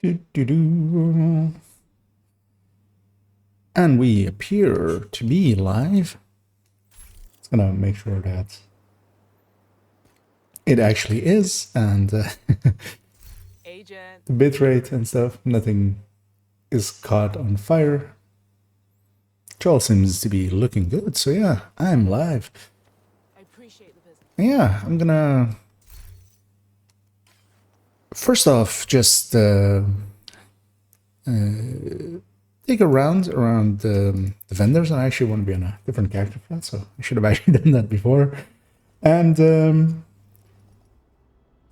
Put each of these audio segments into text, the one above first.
Do-do-do. And we appear to be live. It's gonna make sure that it actually is, and Agent. the bitrate and stuff, nothing is caught on fire. It all seems to be looking good, so yeah, I'm live. I appreciate the business. Yeah, I'm gonna first off just take a round around the vendors. I actually want to be on a different character for that, so I should have actually done that before. And I'm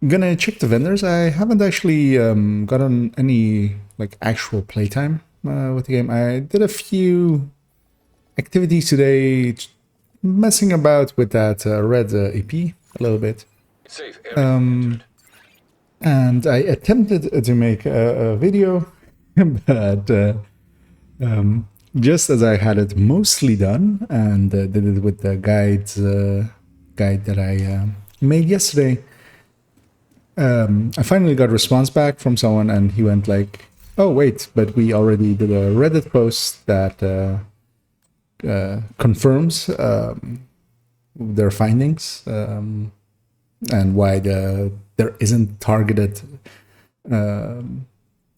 gonna check the vendors. I haven't actually gotten any like actual playtime with the game. I did a few activities today, messing about with that red EP a little bit. Safe area entered. And I attempted to make a video, but just as I had it mostly done and did it with the guide that I made yesterday, I finally got a response back from someone, and he went like, "Oh wait, but we already did a Reddit post that confirms their findings and why there isn't targeted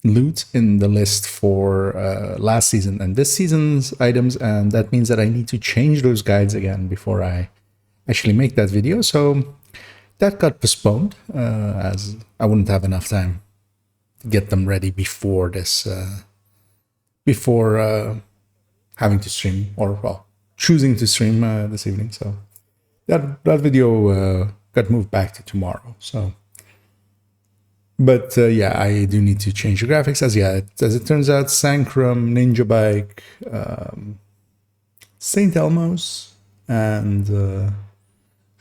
loot in the list for last season and this season's items, and that means that I need to change those guides again before I actually make that video." So that got postponed, as I wouldn't have enough time to get them ready before this, before having to stream, or well, choosing to stream this evening. So that video got moved back to tomorrow. So, but yeah, I do need to change the graphics. As it turns out, Sancrum, Ninja Bike, St. Elmo's, and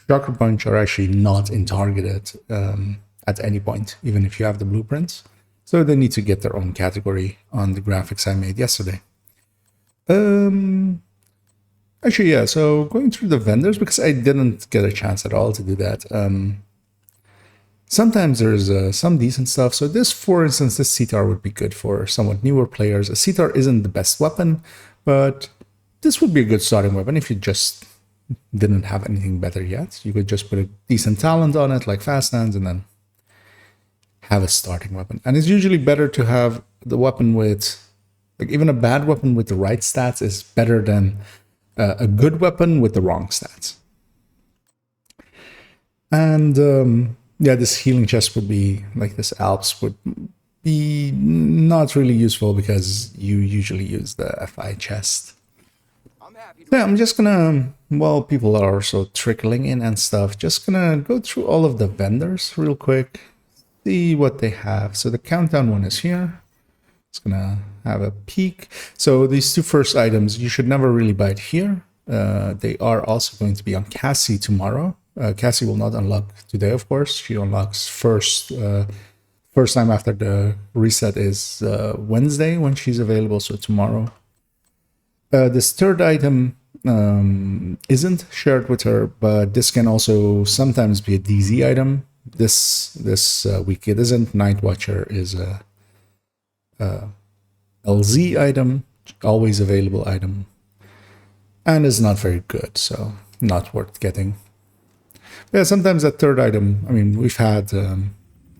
Shocker Punch are actually not in targeted at any point, even if you have the blueprints. So they need to get their own category on the graphics I made yesterday. Actually, yeah, so going through the vendors, because I didn't get a chance at all to do that. Sometimes there's some decent stuff. So this, for instance, this Sitar would be good for somewhat newer players. A Sitar isn't the best weapon, but this would be a good starting weapon if you just didn't have anything better yet. You could just put a decent talent on it, like fast hands, and then have a starting weapon. And it's usually better to have the weapon with, like, even a bad weapon with the right stats is better than a good weapon with the wrong stats. And yeah, this healing chest would be, like this Alps would be not really useful because you usually use the FI chest. Yeah, I'm just gonna, while people are also trickling in and stuff, just gonna go through all of the vendors real quick, see what they have. So the countdown one is here. It's gonna have a peek. So these two first items, you should never really buy it here. They are also going to be on Cassie tomorrow. Cassie will not unlock today, of course. She unlocks first time after the reset is Wednesday when she's available, so tomorrow. This third item isn't shared with her, but this can also sometimes be a DZ item. This week it isn't. Night Watcher is a LZ item, always available item, and is not very good, so not worth getting. Yeah, sometimes that third item, I mean, we've had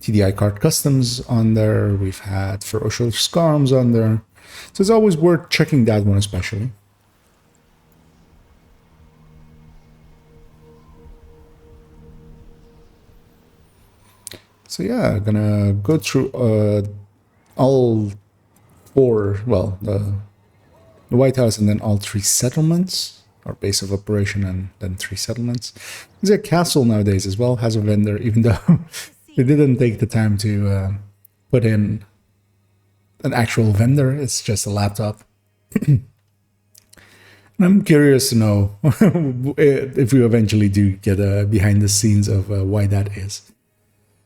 TDI card customs on there, we've had ferocious scarms on there, so it's always worth checking that one especially. So yeah, I'm gonna go through all four, well, the White House and then all three settlements, or base of operation and then three settlements. There's a castle nowadays as well, has a vendor, even though they didn't take the time to put in an actual vendor. It's just a laptop. And I'm curious to know if we eventually do get a behind the scenes of why that is.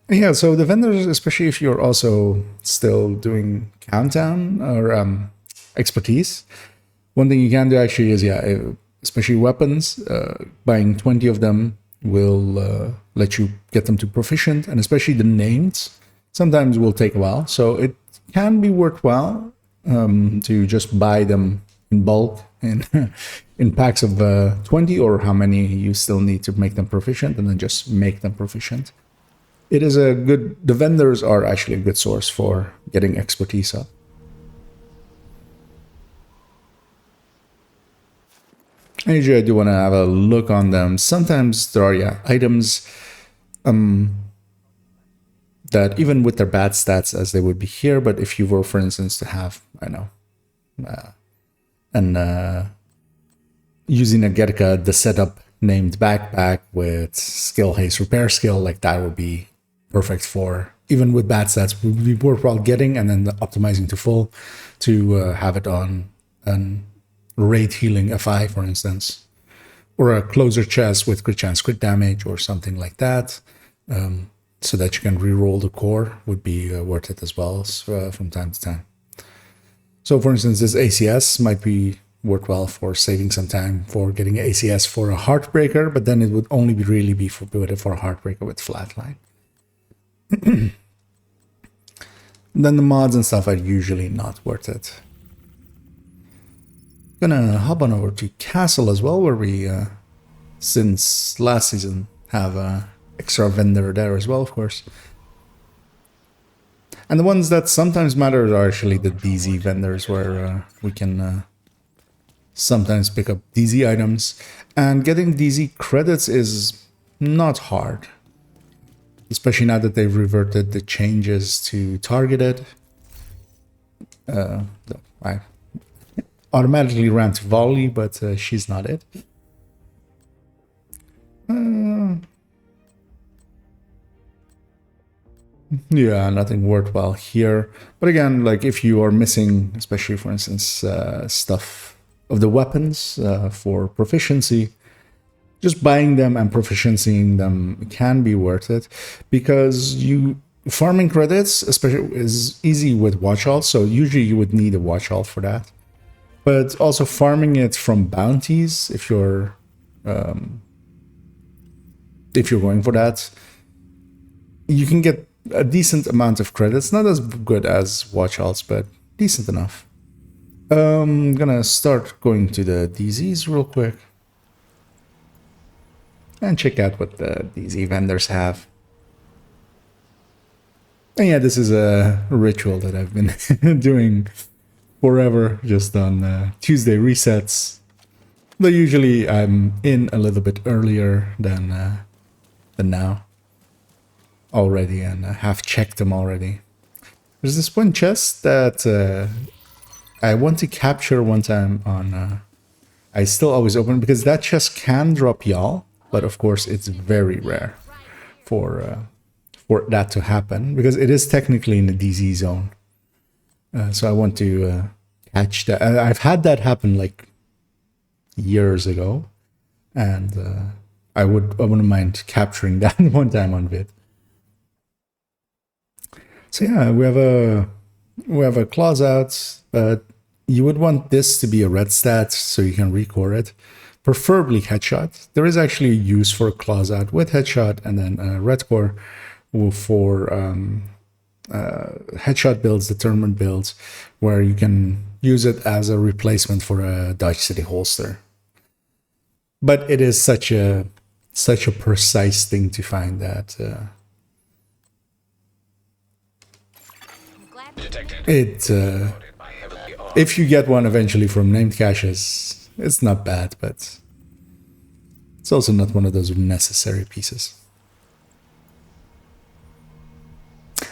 And yeah, so the vendors, especially if you're also still doing countdown or expertise, one thing you can do actually is, yeah, especially weapons, buying 20 of them will let you get them to proficient, and especially the names sometimes will take a while. So it can be worthwhile to just buy them in bulk in in packs of 20, or how many you still need to make them proficient, and then just make them proficient. It is a good, the vendors are actually a good source for getting expertise up. And usually I do want to have a look on them. Sometimes there are items that even with their bad stats as they would be here, but if you were, for instance, to have, I don't know, using a Gerka, the setup named backpack with skill haste repair skill, like that would be perfect for, even with bad stats, would be worthwhile getting, and then optimizing to full to have it on an rate healing FI, for instance, or a closer chest with crit chance, crit damage, or something like that, so that you can reroll the core would be worth it as well from time to time. So, for instance, this ACS might be worthwhile for saving some time for getting ACS for a Heartbreaker, but then it would only really be for a Heartbreaker with Flatline. Then the mods and stuff are usually not worth it. Gonna hop on over to Castle as well, where we, since last season, have a extra vendor there as well, of course. And the ones that sometimes matter are actually the DZ vendors, where we can sometimes pick up DZ items. And getting DZ credits is not hard, especially now that they've reverted the changes to targeted. I automatically ran to volley, but she's not it. Yeah, nothing worthwhile here. But again, like if you are missing, especially for instance, stuff of the weapons for proficiency, just buying them and proficiencying them can be worth it, because you farming credits, especially, is easy with watch alt. So usually you would need a watch alt for that. But also farming it from bounties, if you're going for that, you can get a decent amount of credits. Not as good as watch alts, but decent enough. I'm gonna start going to the DZs real quick and check out what the DZ vendors have. And yeah, this is a ritual that I've been doing forever, just on Tuesday resets. Though usually I'm in a little bit earlier than now already, and have checked them already. There's this one chest that I want to capture one time on... I still always open, because that chest can drop y'all, but of course it's very rare for that to happen, because it is technically in the DZ zone. So I want to catch that. I've had that happen like years ago, and I wouldn't mind capturing that one time on vid. So yeah, we have a claws out, but you would want this to be a red stat so you can recore it, preferably headshot. There is actually a use for claws out with headshot, and then red core for headshot builds, determined builds, where you can use it as a replacement for a Dodge City holster. But it is such a precise thing to find that if you get one eventually from named caches, it's not bad, but it's also not one of those necessary pieces.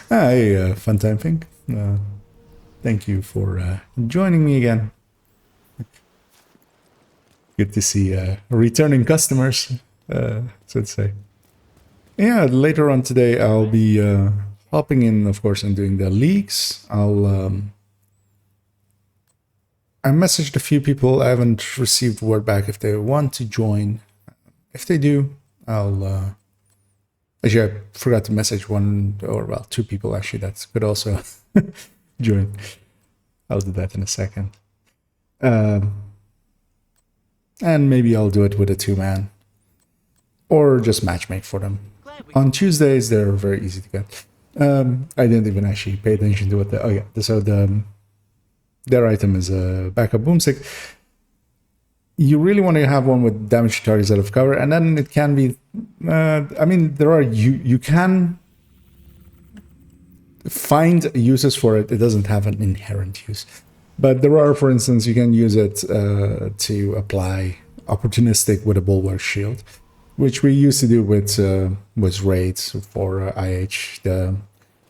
Hey, fun time thing. Thank you for joining me again. Good to see returning customers, so to say. Yeah, later on today I'll be hopping in, of course, and doing the leagues. I messaged a few people. I haven't received word back if they want to join. If they do, I'll... Actually, I forgot to message one, or well, two people actually that could also join. I'll do that in a second. And maybe I'll do it with a two-man, or just matchmake for them. On Tuesdays, they're very easy to get. I didn't even actually pay attention to what the... Oh yeah, so their item is a backup boomstick. You really want to have one with damage targets out of cover, and then it can be... I mean, there are... You can find uses for it. It doesn't have an inherent use. But there are, for instance, you can use it to apply opportunistic with a bulwark shield, which we used to do with raids for IH.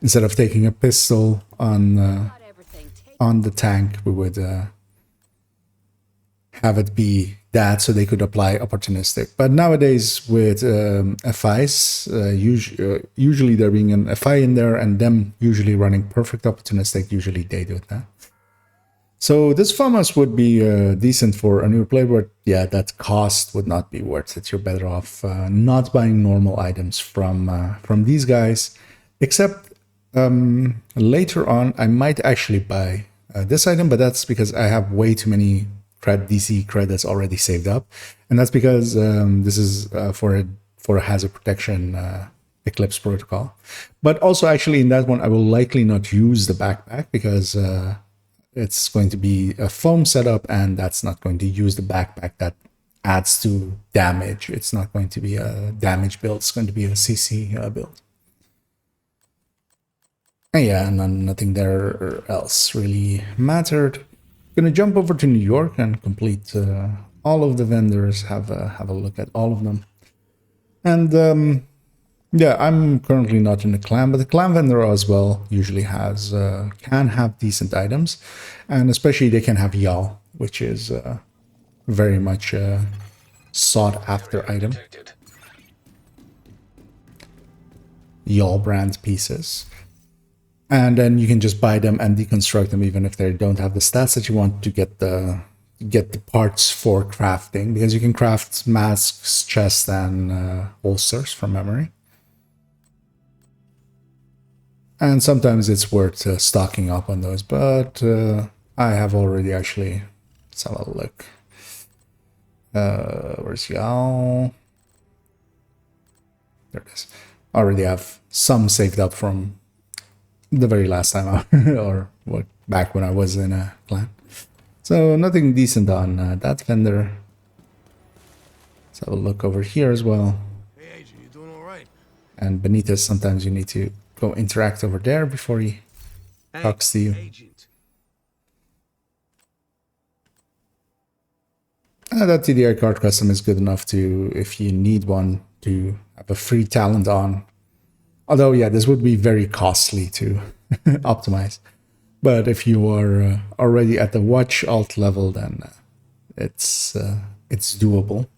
Instead of taking a pistol on the tank, we would have it be that, so they could apply opportunistic. But nowadays with FIs, usually there being an FI in there and them usually running perfect opportunistic, usually they do that. So this FAMAS would be decent for a new player, but yeah, that cost would not be worth it. You're better off not buying normal items from these guys, except later on I might actually buy this item, but that's because I have way too many DC credits already saved up, and that's because this is for a hazard protection Eclipse protocol. But also actually in that one I will likely not use the backpack because it's going to be a foam setup, and that's not going to use the backpack that adds to damage. It's not going to be a damage build, it's going to be a CC build. And yeah, nothing there else really mattered. Gonna jump over to New York and complete all of the vendors, have a look at all of them. And yeah, I'm currently not in the clan, but the clan vendor as well usually has can have decent items, and especially they can have Y'all, which is very much sought after item. Detected. Y'all brand pieces, and then you can just buy them and deconstruct them even if they don't have the stats that you want to get the parts for crafting, because you can craft masks, chests, and holsters from memory. And sometimes it's worth stocking up on those, but I have already actually... Let's have a look. Where's y'all? There it is. I already have some saved up from the very last time, or what, back when I was in a clan. So nothing decent on that vendor. Let's have a look over here as well. Hey, Agent, you doing all right? And Benitez, sometimes you need to go interact over there before he talks to you. Agent. That TDI card custom is good enough to, if you need one, to have a free talent on. Although, yeah, this would be very costly to optimize. But if you are already at the watch alt level, then it's doable.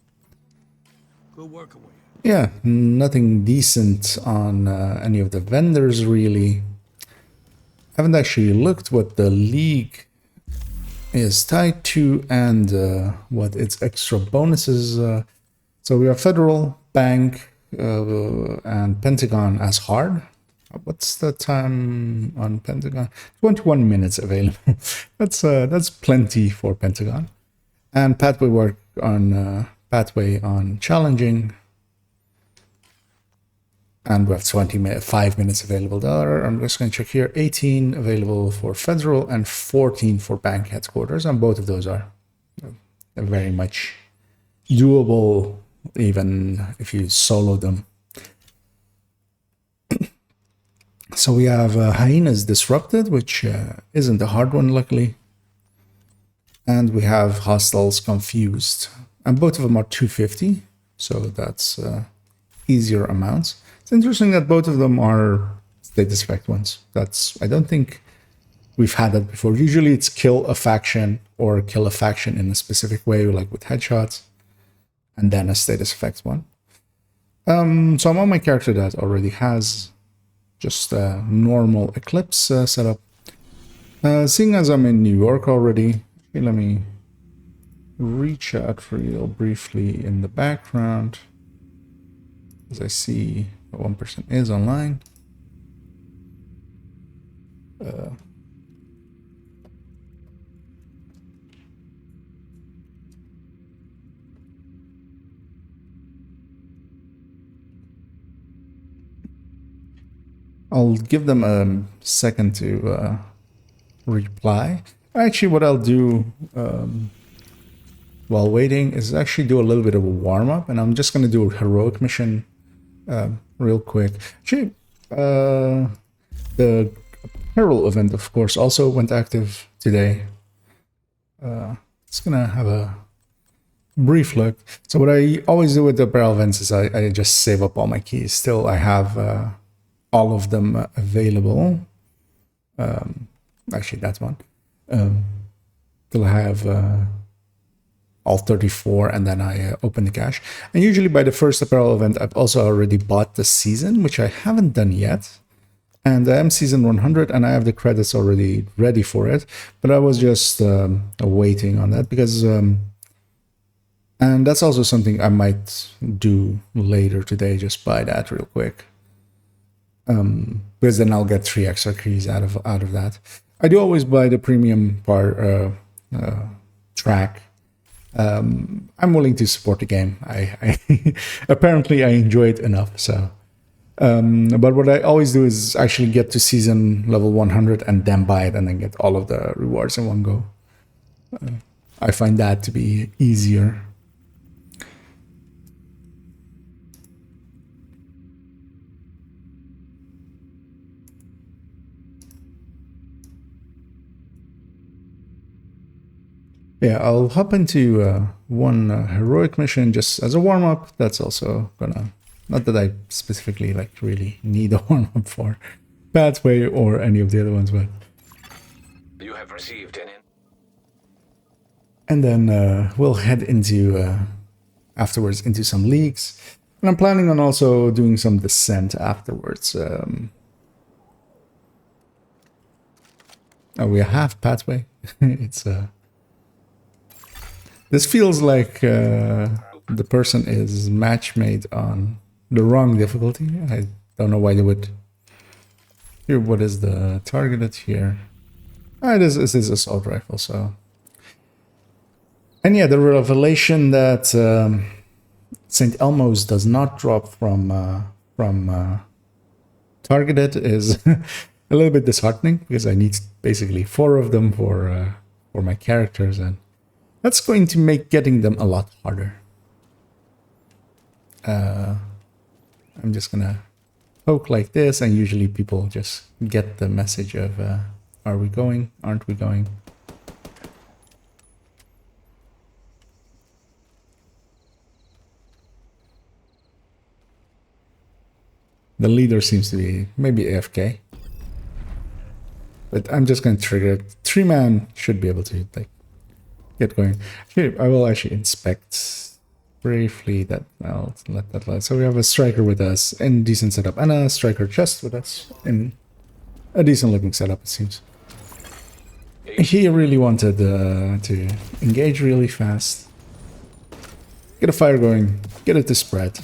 Good working with you. Yeah, nothing decent on any of the vendors, really. Haven't actually looked what the league is tied to and what its extra bonuses. So we have Federal, Bank, and Pentagon as hard. What's the time on Pentagon? 21 minutes available. That's plenty for Pentagon. And Pathway work on Pathway on challenging. And we have 5 minutes available there. I'm just going to check here. 18 available for Federal and 14 for Bank headquarters. And both of those are very much doable, even if you solo them. So we have Hyenas Disrupted, which isn't a hard one, luckily. And we have Hostiles Confused. And both of them are 250, so that's easier amounts. It's interesting that both of them are status effect ones. I don't think we've had that before. Usually it's kill a faction or kill a faction in a specific way, like with headshots, and then a status effect one. So I'm on my character that already has just a normal Eclipse setup. Seeing as I'm in New York already, let me reach out real briefly in the background, as I see that one person is online. I'll give them a second to reply. Actually, what I'll do while waiting is actually do a little bit of a warm-up, and I'm just going to do a heroic mission real quick. Actually, the Peril event, of course, also went active today. It's going to have a brief look. So what I always do with the Peril events is I just save up all my keys. Still, I have all of them available. Actually, that's one. Till I have all 34, and then I open the cache. And usually by the first apparel event, I've also already bought the season, which I haven't done yet. And I am season 100, and I have the credits already ready for it. But I was just waiting on that because... and that's also something I might do later today, just buy that real quick. Because then I'll get 3 extra keys out of that. I do always buy the premium part track. I'm willing to support the game. I apparently I enjoy it enough. So, but what I always do is actually get to season level 100 and then buy it and then get all of the rewards in one go. I find that to be easier. Yeah, I'll hop into one heroic mission just as a warm-up. That's also gonna... Not that I specifically like really need a warm-up for Pathway or any of the other ones, but... You have received an... And then we'll head into... afterwards into some leagues. And I'm planning on also doing some descent afterwards. Oh, we have Pathway. It's... This feels like the person is match made on the wrong difficulty. I don't know why they would... Here, what is the targeted here? This is assault rifle, so... And yeah, the revelation that St. Elmo's does not drop from targeted is a little bit disheartening, because I need basically 4 of them for my characters, and that's going to make getting them a lot harder. I'm just gonna poke like this, and usually people just get the message of, are we going? Aren't we going? The leader seems to be maybe AFK. But I'm just gonna trigger it. 3-man should be able to, like, get going. Actually, I will actually inspect briefly that. I'll let that lie. So we have a striker with us in decent setup, and a striker just with us in a decent looking setup, it seems. He really wanted to engage really fast, get a fire going, get it to spread.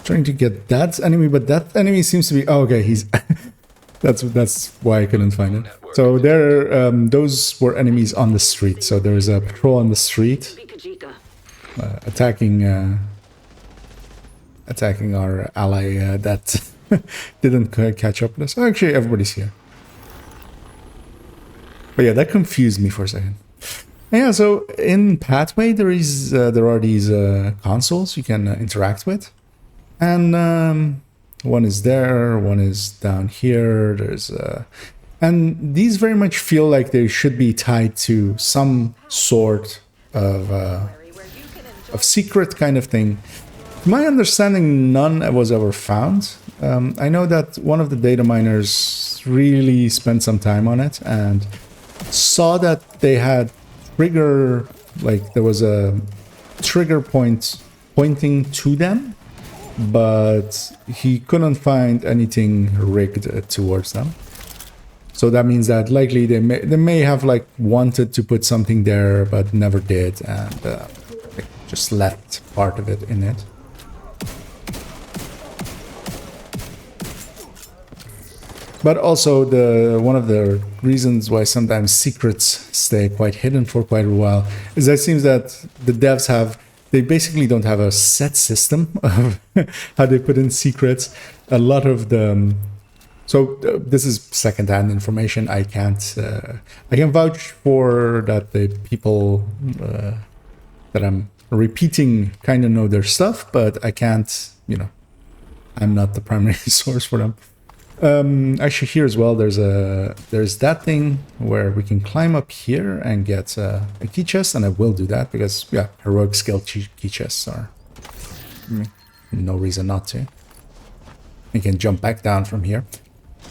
Trying to get that enemy, but that enemy seems to be... Oh, okay, he's... that's why I couldn't find it. So there, those were enemies on the street. So there is a patrol on the street attacking our ally that didn't catch up with us. Actually, everybody's here. But yeah, that confused me for a second. Yeah, so in Pathway there are these consoles you can interact with, and one is there, one is down here. There's and these very much feel like they should be tied to some sort of secret kind of thing. To my understanding, none was ever found. I know that one of the data miners really spent some time on it and saw that they had trigger, like there was a trigger point pointing to them, but he couldn't find anything rigged towards them. So that means that likely they may have like wanted to put something there but never did, and they just left part of it in it. But also one of the reasons why sometimes secrets stay quite hidden for quite a while is that it seems that the devs they basically don't have a set system of how they put in secrets. A lot of the this is secondhand information. I can vouch for that the people that I'm repeating kind of know their stuff, but I can't, I'm not the primary source for them. Actually, here as well, there's that thing where we can climb up here and get a key chest, and I will do that because heroic skill key chests are no reason not to. You can jump back down from here.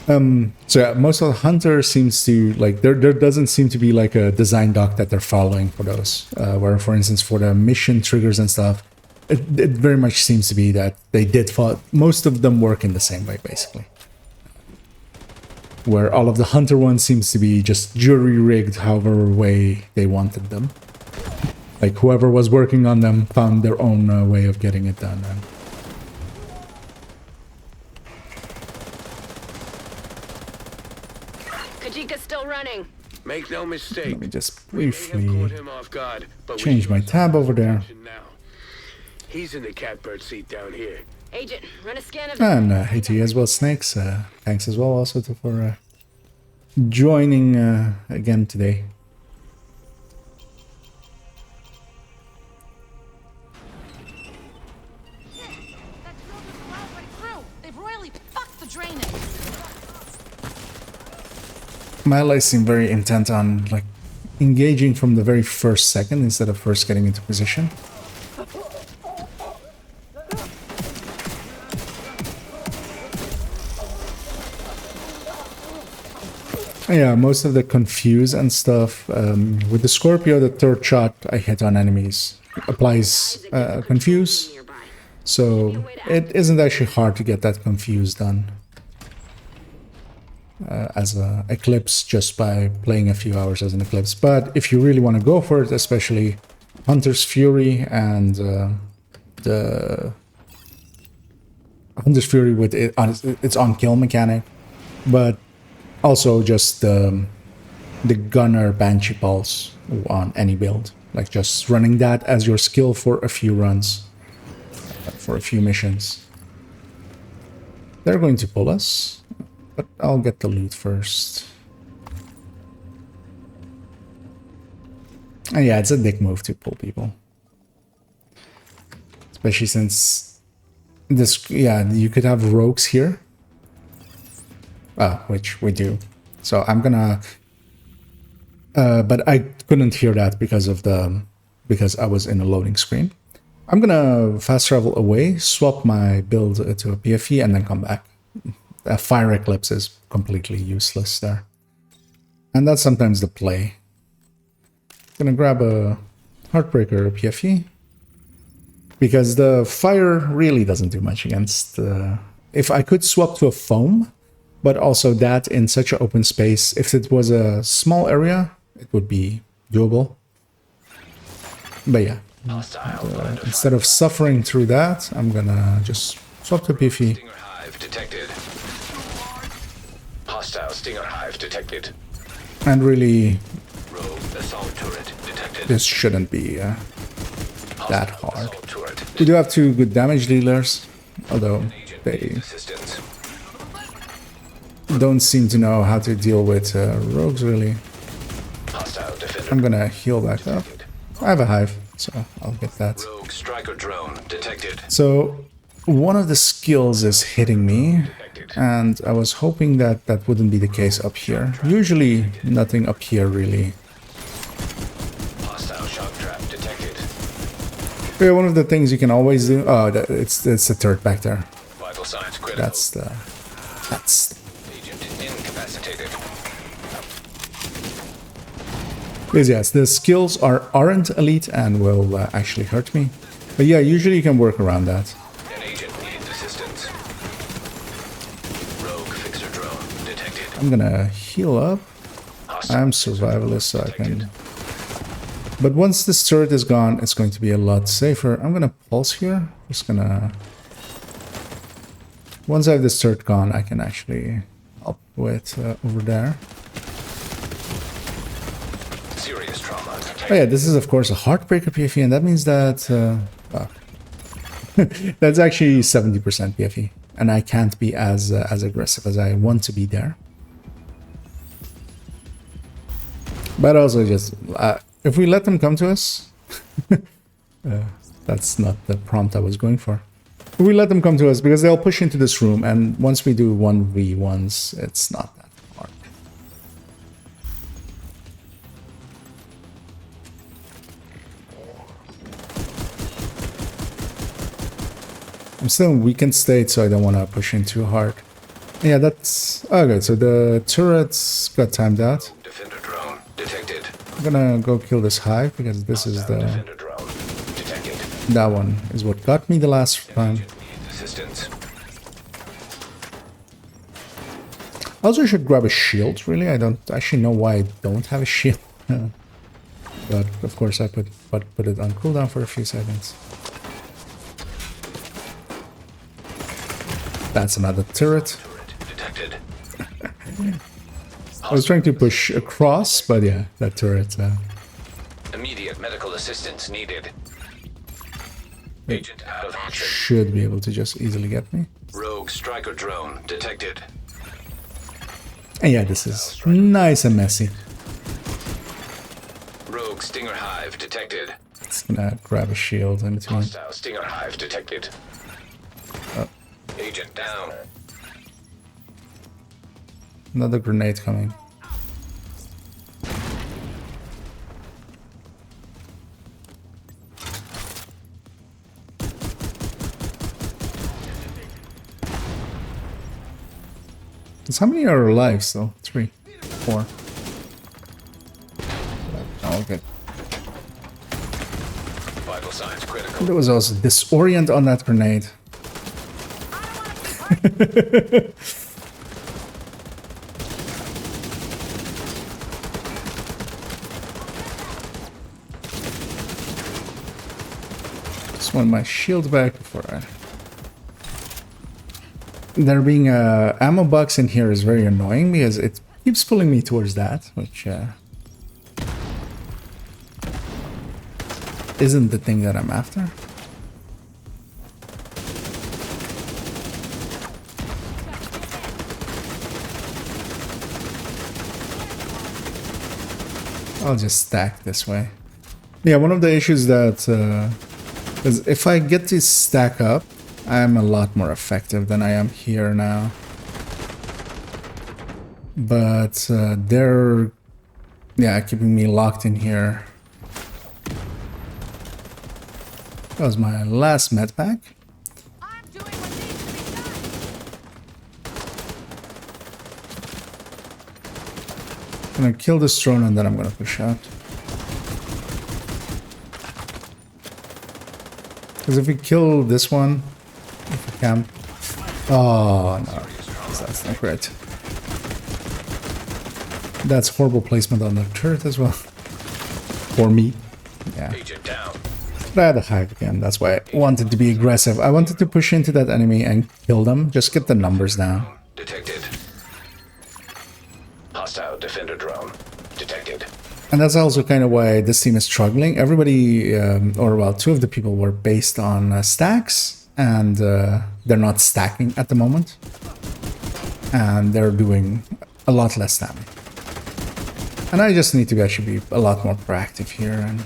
Most of the hunter seems to there doesn't seem to be like a design doc that they're following for those. Where, for instance, for the mission triggers and stuff, it very much seems to be that they did follow. Most of them work in the same way, basically. Where all of the hunter ones seems to be just jury-rigged however way they wanted them. Like whoever was working on them found their own way of getting it done. Kajika's still running. Make no mistake. Let me just We may have briefly caught him off guard, but we change should my also tab over there. now. He's in the catbird seat down here. Agent, run a scan of And hey to you as well, Snakes. Thanks as well also for joining again today. That drill just allowed right through. They've royally fucked the drainage. My allies seem very intent on engaging from the very first second instead of first getting into position. Yeah, most of the confuse and stuff. With the Scorpio, the third shot I hit on enemies applies confuse. So it isn't actually hard to get that confuse done. As a Eclipse just by playing a few hours as an Eclipse. But if you really want to go for it, especially Hunter's Fury and the Hunter's Fury with its on-kill mechanic, but also just the Gunner Banshee Pulse on any build. Like just running that as your skill for a few runs, for a few missions. They're going to pull us. But I'll get the loot first. And yeah, it's a dick move to pull people. Especially since this, you could have rogues here. Which we do. So I'm gonna... but I couldn't hear that because I was in a loading screen. I'm gonna fast travel away, swap my build to a PFE, and then come back. A Fire Eclipse is completely useless there. And that's sometimes the play. Gonna grab a Heartbreaker PFE. Because the fire really doesn't do much against... if I could swap to a Foam, but also that in such an open space, if it was a small area, it would be doable. But yeah, instead of suffering through that, I'm gonna just swap to PFE. Stinger hive detected. Hostile Stinger hive detected. And really, Rogue assault turret detected. this shouldn't be that Hostile hard. assault turret We do have two good damage dealers, although agent they needs assistance. don't seem to know how to deal with rogues really. Hostile defender I'm gonna heal back up. I have a hive, so I'll get that. Rogue striker drone detected. So one of the skills is hitting me, and I was hoping that that wouldn't be the case up here. Usually nothing up here really. Hostile shock trap detected. Yeah, one of the things you can always do. Oh, it's the turret back there. Vital signs critical. That's Agent incapacitated. because yes, the skills aren't elite and will actually hurt me. But yeah, usually you can work around that. An agent needs assistance. Rogue fixer drone detected. I'm gonna heal up. Hostile I'm survivalist, so I detected. can. But once this turret is gone, it's going to be a lot safer. I'm gonna pulse here. Just gonna. Once I have this turret gone, I can actually. with over there. Serious trauma. Oh yeah, this is of course a heartbreaker PFE, and that means that that's actually 70% PFE, and I can't be as aggressive as I want to be there. But also just if we let them come to us, that's not the prompt I was going for. If we let them come to us, because they'll push into this room, and once we do 1v1s, it's not that hard. I'm still in weakened state, so I don't want to push in too hard. Yeah, that's... Okay, so the turrets got timed out. Defender drone detected. I'm gonna go kill this hive, because this is the... Defender drone detected. That one is what got me the last time. Assistance. I also should grab a shield, really. I don't actually know why I don't have a shield. But, of course, I put it on cooldown for a few seconds. That's another turret. Detected. I was trying to push across, but yeah, that turret Immediate medical assistance needed. Agent out of action. should be able to just easily get me. Rogue striker drone detected. And yeah, this is nice and messy. Rogue stinger hive detected. Just gonna grab a shield in between. Hostile stinger hive detected. Agent down. Another grenade coming. So how many are alive still? 3, 4. Oh, okay. Vital signs critical. There was also disorient on that grenade. Just want my shield back before I... There being a ammo box in here is very annoying because it keeps pulling me towards that, which isn't the thing that I'm after. I'll just stack this way. Yeah, one of the issues that is if I get to stack up, I'm a lot more effective than I am here now. But they're, yeah, keeping me locked in here. That was my last med pack. I'm doing what needs to be done. I'm gonna kill this drone and then I'm gonna push out. Because if we kill this one, if we can... Oh no, that's not great. That's horrible placement on the turret as well. For me. Yeah. Agent down. But I had a hive again, that's why I wanted to be aggressive. I wanted to push into that enemy and kill them, just get the numbers down. Detected. Hostile defender drone detected. And that's also kind of why this team is struggling. Everybody, or well, 2 of the people were based on stacks, and they're not stacking at the moment. And they're doing a lot less damage. And I just need to actually be a lot more proactive here. And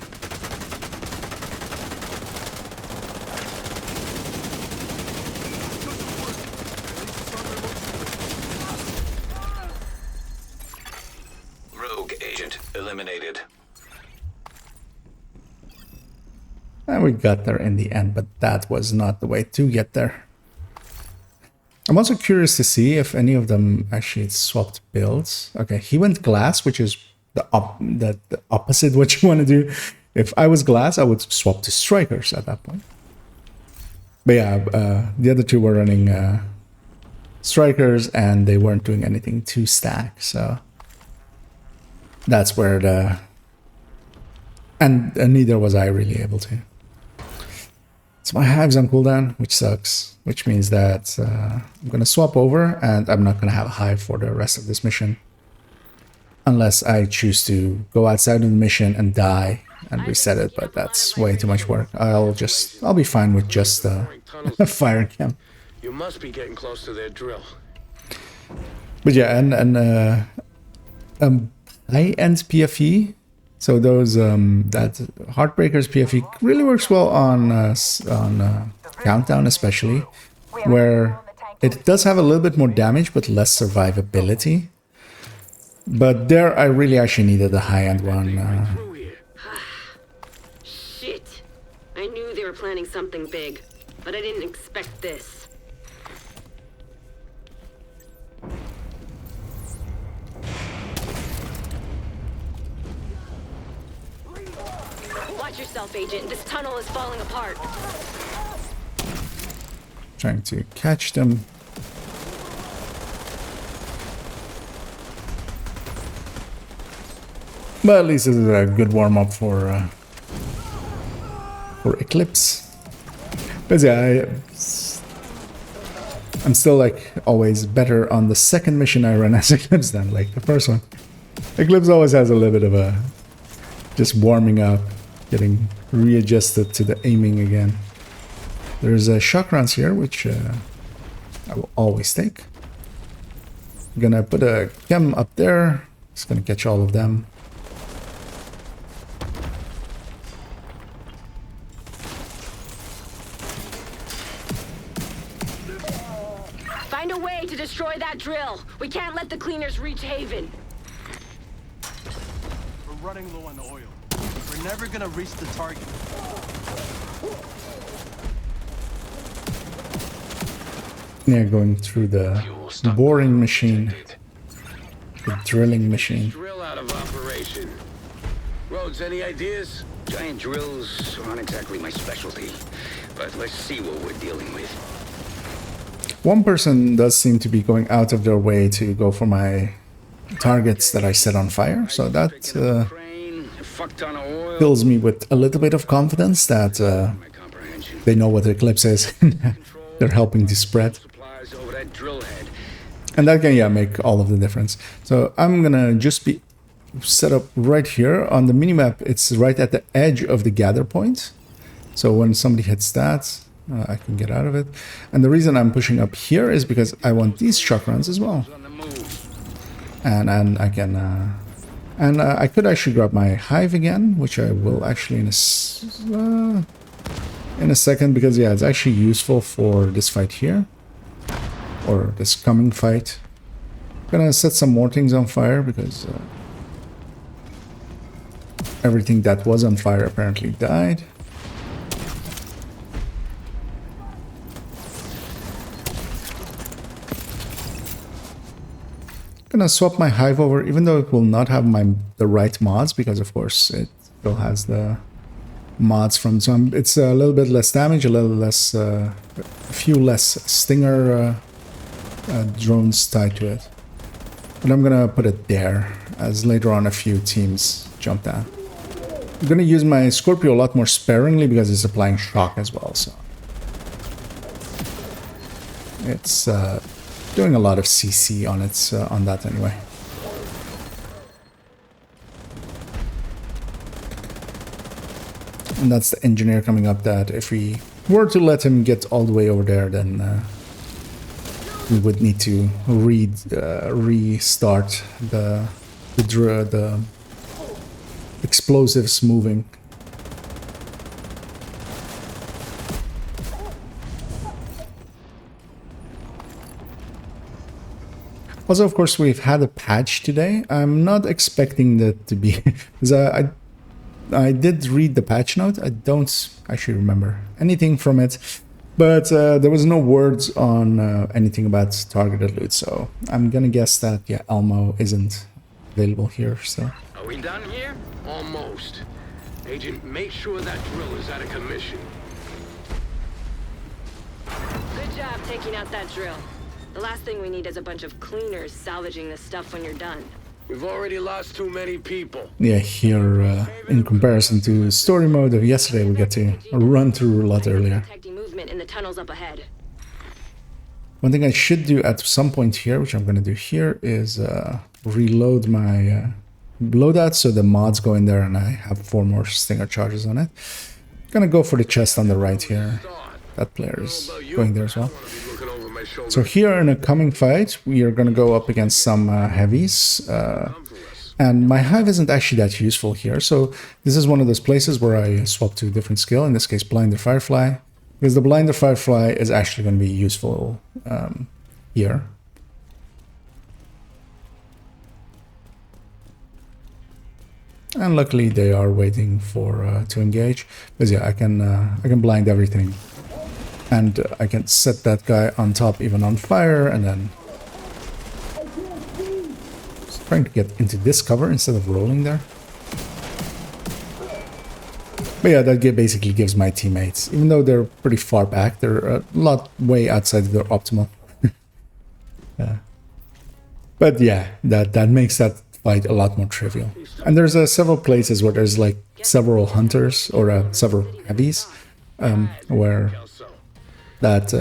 Rogue agent eliminated. And we got there in the end, but that was not the way to get there. I'm also curious to see if any of them actually swapped builds. Okay, he went glass, which is the opposite what you want to do. If I was glass, I would swap to strikers at that point. But yeah, the other 2 were running strikers, and they weren't doing anything to stack, so that's where the... And neither was I really able to. So my hive's on cooldown, which sucks, which means that I'm going to swap over and I'm not going to have a hive for the rest of this mission. Unless I choose to go outside of the mission and die and reset it, but that's way too much work. I'll be fine with just a fire cam. You must be getting close to their drill. But yeah, and high-end PFE, so those that Heartbreaker's PFE really works well on Countdown especially, where it does have a little bit more damage but less survivability. But there I really actually needed a high-end one. Shit. I knew they were planning something big, but I didn't expect this. Watch yourself, Agent. This tunnel is falling apart. Trying to catch them. But at least this is a good warm-up for Eclipse. But yeah, I'm still like always better on the second mission I run as Eclipse than like the first one. Eclipse always has a little bit of a just warming up, getting readjusted to the aiming again. There's shock rounds here, which I will always take. I'm gonna put a chem up there. It's gonna catch all of them. Find a way to destroy that drill. We can't let the cleaners reach Haven. We're running low on oil. We're never gonna reach the target. Yeah, going through the boring machine, the drilling machine. Drill out of operation. Rhodes, any ideas? Giant drills aren't exactly my specialty, but let's see what we're dealing with. One person does seem to be going out of their way to go for my targets that I set on fire, so that fills me with a little bit of confidence that they know what Eclipse is. They're helping to spread. And that can, yeah, make all of the difference. So I'm gonna just be set up right here on the minimap. It's right at the edge of the gather point. So when somebody hits that, I can get out of it. And the reason I'm pushing up here is because I want these shock rounds as well. And I can, I could actually grab my hive again, which I will actually in a second, because yeah, it's actually useful for this fight here, or this coming fight. I'm gonna set some more things on fire because everything that was on fire apparently died. Gonna swap my hive over, even though it will not have the right mods, because of course it still has the mods from some. It's a little bit less damage, a little less, a few less stinger drones tied to it. But I'm gonna put it there, as later on a few teams jump down. I'm gonna use my Scorpio a lot more sparingly because it's applying shock as well, so it's doing a lot of CC on its on that anyway. And that's the engineer coming up that if we were to let him get all the way over there, then we would need to restart the explosives moving. Also, of course, we've had a patch today. I'm not expecting that to be... because I did read the patch note. I don't actually remember anything from it. But there was no words on anything about targeted loot. So I'm gonna guess that, yeah, Elmo isn't available here, so... Are we done here? Almost. Agent, make sure that drill is out of commission. Good job taking out that drill. The last thing we need is a bunch of cleaners salvaging this stuff when you're done. We've already lost too many people. Yeah, here, in comparison to story mode of yesterday, we get to run through a lot earlier. equipment in the tunnels up ahead. One thing I should do at some point here, which I'm going to do here, is reload my loadout so the mods go in there and I have 4 more stinger charges on it. Gonna go for the chest on the right here. That player is going there as well. So here in a coming fight, we are gonna go up against some heavies. And my hive isn't actually that useful here. So this is one of those places where I swap to a different skill, in this case Blinder Firefly. Because the Blinder Firefly is actually going to be useful here. And luckily they are waiting for to engage. Because yeah, I can blind everything. And I can set that guy on top, even on fire, and then just trying to get into this cover instead of rolling there. But yeah, that basically gives my teammates, even though they're pretty far back, they're a lot way outside of their optimal. But yeah, that makes that fight a lot more trivial. And there's several places where there's like several hunters or several heavies, where that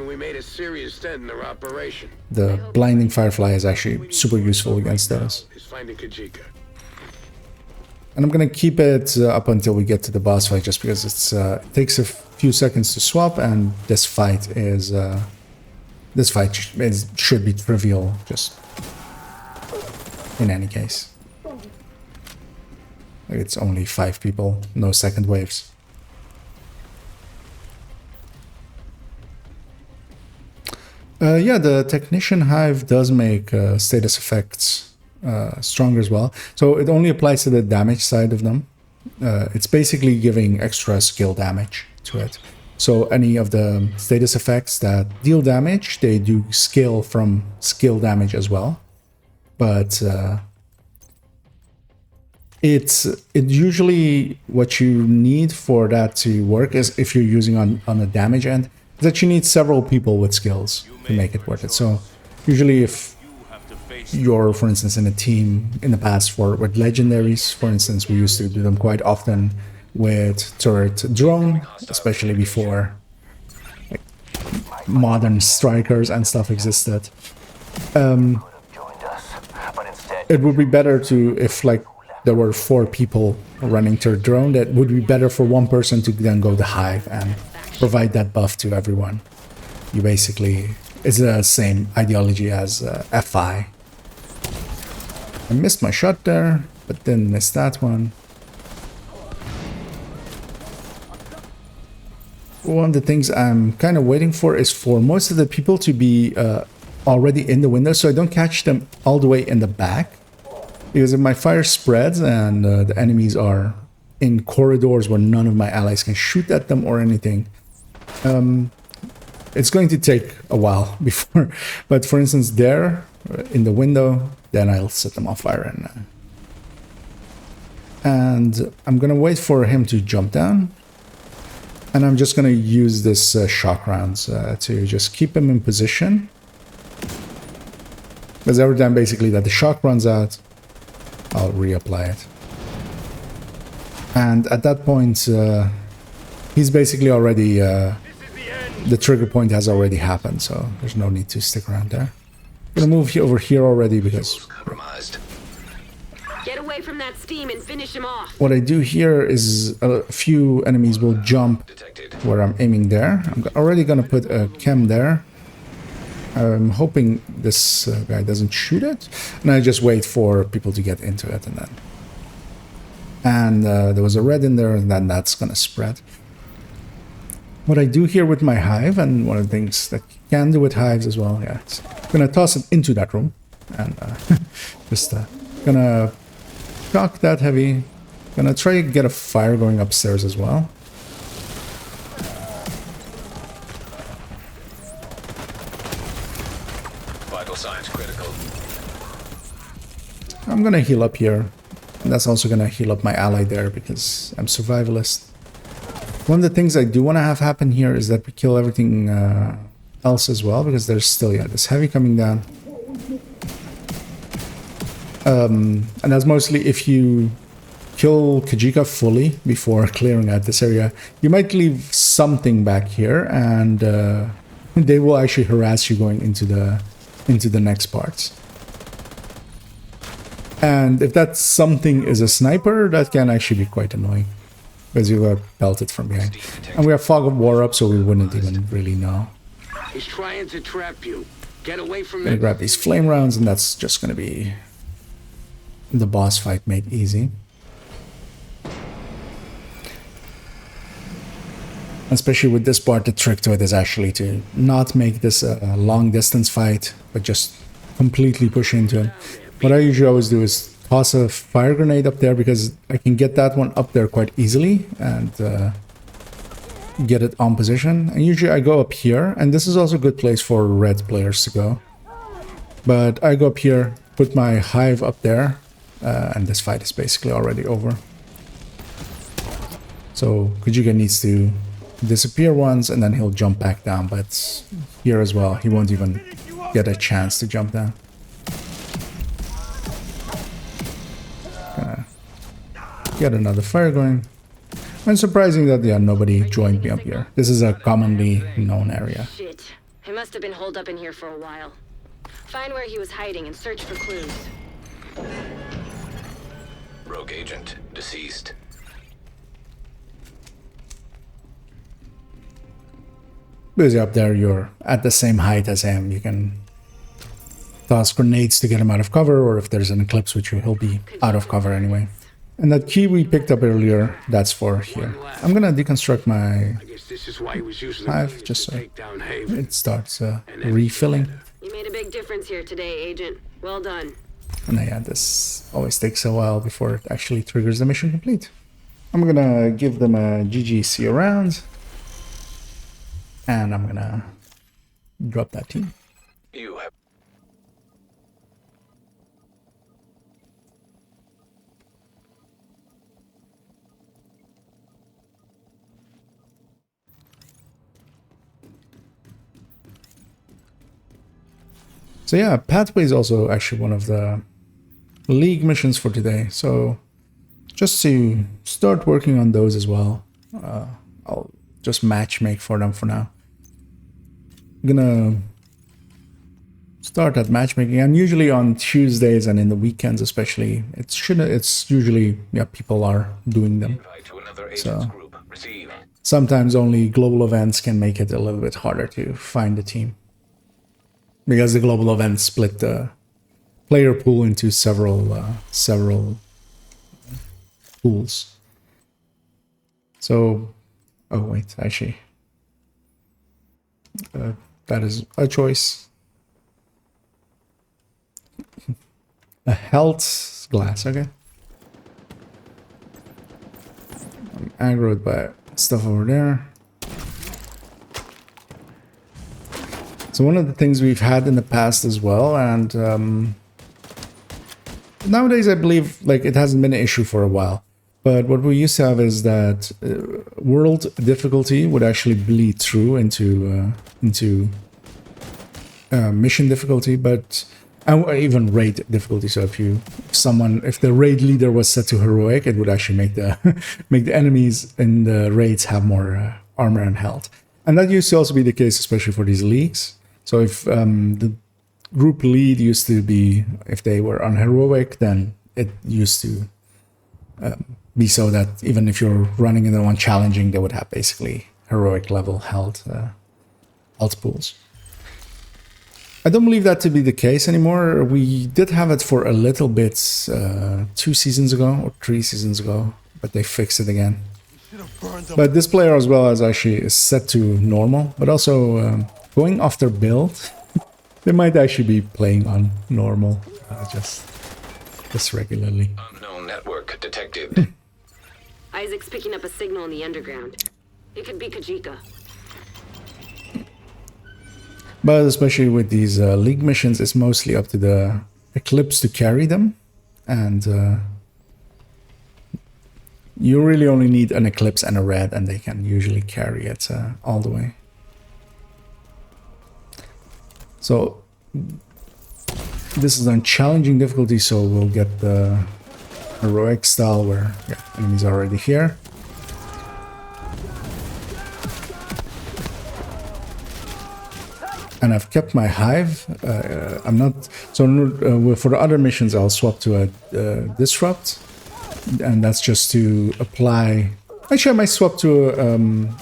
we made a serious dent in their operation. The blinding firefly is actually super useful against those. And I'm gonna keep it up until we get to the boss fight, just because it's it takes a few seconds to swap, and this fight should be trivial, just in any case. It's only 5 people, no second waves. Yeah, the Technician Hive does make status effects stronger as well. So it only applies to the damage side of them. It's basically giving extra skill damage to it. So any of the status effects that deal damage, they do scale from skill damage as well. But it usually what you need for that to work is, if you're using on a damage end, is that you need several people with skills to make it worth it. So usually if you're, for instance, in a team in the past with legendaries, for instance, we used to do them quite often with turret drone, especially before like modern strikers and stuff existed. It would be better to, if like there were 4 people running turret drone, that would be better for one person to then go the hive and provide that buff to everyone. You basically, it's the same ideology as FI. I missed my shot there, but didn't miss that one. One of the things I'm kind of waiting for is for most of the people to be already in the window, so I don't catch them all the way in the back. Because if my fire spreads and the enemies are in corridors where none of my allies can shoot at them or anything, it's going to take a while before. But for instance, there in the window, then I'll set them on fire, and I'm gonna wait for him to jump down, and I'm just gonna use this shock rounds to just keep him in position, because every time basically that the shock runs out, I'll reapply it. And at that point, he's basically already, the trigger point has already happened, so there's no need to stick around there. I'm gonna move over here already because Get away from that steam and finish him off. what I do here is a few enemies will jump where I'm aiming there. I'm already gonna put a chem there. I'm hoping this guy doesn't shoot it, and I just wait for people to get into it, and there was a red in there, and then that's gonna spread. What I do here with my hive, and one of the things that you can do with hives as well, yeah, it's gonna toss it into that room, and just gonna shock that heavy. Gonna try to get a fire going upstairs as well. Vital signs critical. I'm gonna heal up here, and that's also gonna heal up my ally there because I'm survivalist. One of the things I do want to have happen here is that we kill everything else as well, because there's still, yeah, this heavy coming down. And that's mostly if you kill Kajika fully before clearing out this area. You might leave something back here, and they will actually harass you going into the next parts. And if that something is a sniper, that can actually be quite annoying, because you got pelted from behind. And we have Fog of War up, so we wouldn't even really know. He's trying to trap you. Get away from Gonna him. grab these flame rounds, and that's just gonna be the boss fight made easy. Especially with this part, the trick to it is actually to not make this a long distance fight, but just completely push into him. What I usually always do is toss a fire grenade up there, because I can get that one up there quite easily and get it on position. And usually I go up here, and this is also a good place for red players to go. But I go up here, put my hive up there, and this fight is basically already over. So Kujika needs to disappear once, and then he'll jump back down. But here as well, he won't even get a chance to jump down. Get another fire going. And surprising that nobody joined me up here. This is a commonly known area. Shit. He must have been holed up in here for a while. Find where he was hiding and search for clues. Rogue agent deceased. Because up there, you're at the same height as him. You can toss grenades to get him out of cover, or if there's an eclipse with you, he'll be out of cover anyway. And that key we picked up earlier, that's for here. I'm gonna deconstruct my I guess this is why he was using hive, the just so take down Haven. it starts refilling. You made a big difference here today, Agent. Well done. And yeah, this always takes a while before it actually triggers the mission complete. I'm gonna give them a GGC around, and I'm gonna drop that team. You have So yeah, Pathway is also actually one of the League missions for today. So just to start working on those as well, I'll just matchmake for them for now. I'm gonna start that matchmaking, and usually on Tuesdays and in the weekends especially, it's usually people are doing them. invite to another agent's So group. Receive. sometimes only global events can make it a little bit harder to find the team, because the global events split the player pool into several pools. So, oh wait, actually, that is a choice. A health glass, okay. I'm aggroed by stuff over there. So one of the things we've had in the past as well, and nowadays I believe like it hasn't been an issue for a while, but what we used to have is that world difficulty would actually bleed through into mission difficulty, but even raid difficulty. So if the raid leader was set to heroic, it would actually make the make the enemies in the raids have more armor and health. And that used to also be the case, especially for these leagues. So if the group lead used to be, if they were on heroic, then it used to be so that even if you're running in the one challenging, they would have basically heroic level health pools. I don't believe that to be the case anymore. We did have it for a little bit 2 seasons ago or 3 seasons ago, but they fixed it again. But this player as well as actually is set to normal, but also going off their build, they might actually be playing on normal just regularly. Unknown network detected. Isaac's picking up a signal in the underground. It could be Kajika. But especially with these league missions, it's mostly up to the Eclipse to carry them, and you really only need an Eclipse and a red, and they can usually carry it all the way. So this is on challenging difficulty, so we'll get the heroic style where enemies are already here. And I've kept my hive. I'm not so for the other missions. I'll swap to a disrupt, and that's just to apply. Actually, I might swap to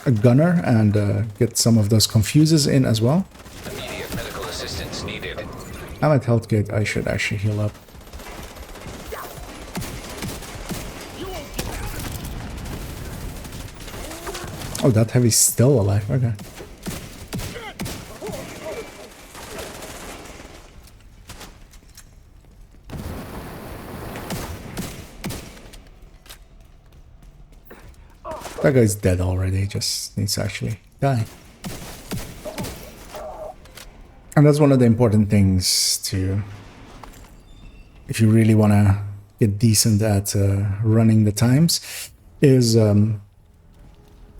a gunner and get some of those confuses in as well. Immediate medical assistance needed. I'm at health gate. I should actually heal up. Oh, that heavy's still alive. Okay. That guy's dead already, just needs to actually die. And that's one of the important things to, if you really want to get decent at running the times, is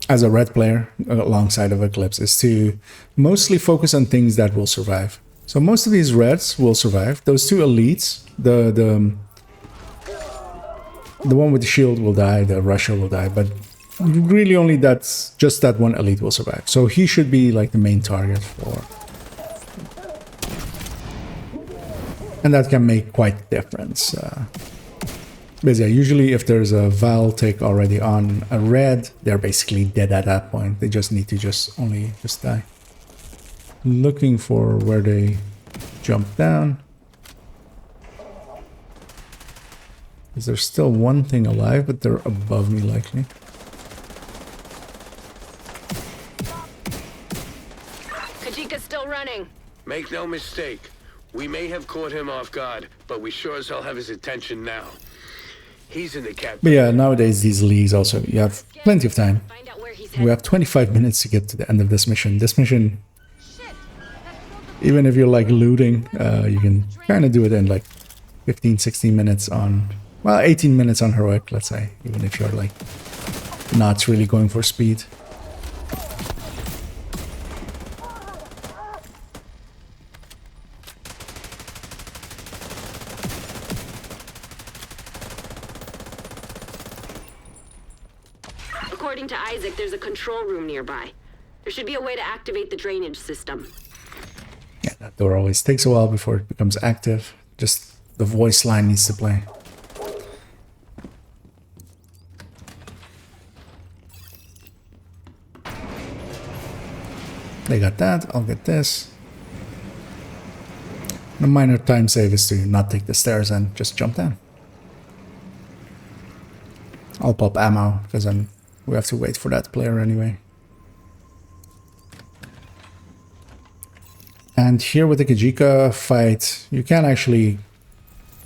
as a red player alongside of Eclipse, is to mostly focus on things that will survive. So most of these reds will survive. Those two elites, the one with the shield will die, the Russia will die, but really only just that one elite will survive. So he should be like the main target for, and that can make quite a difference. Because yeah, usually if there's a Val take already on a red, they're basically dead at that point. They just need to just die. Looking for where they jump down. Is there still one thing alive, but they're above me likely. Kajika's still running. Make no mistake. We may have caught him off guard, but we sure as hell have his attention now. He's in the cab. But yeah, nowadays these leagues also, you have plenty of time. Find out where he's We have 25 minutes to get to the end of this mission. This mission, even if you're like looting, you can kind of do it in like 15, 16 minutes on, well, 18 minutes on heroic, let's say, even if you're like not really going for speed. According to Isaac, there's a control room nearby. There should be a way to activate the drainage system. Yeah, that door always takes a while before it becomes active. Just the voice line needs to play. They got that, I'll get this. The minor time save is to not take the stairs and just jump down. I'll pop ammo because we have to wait for that player anyway. And here with the Kajika fight, you can actually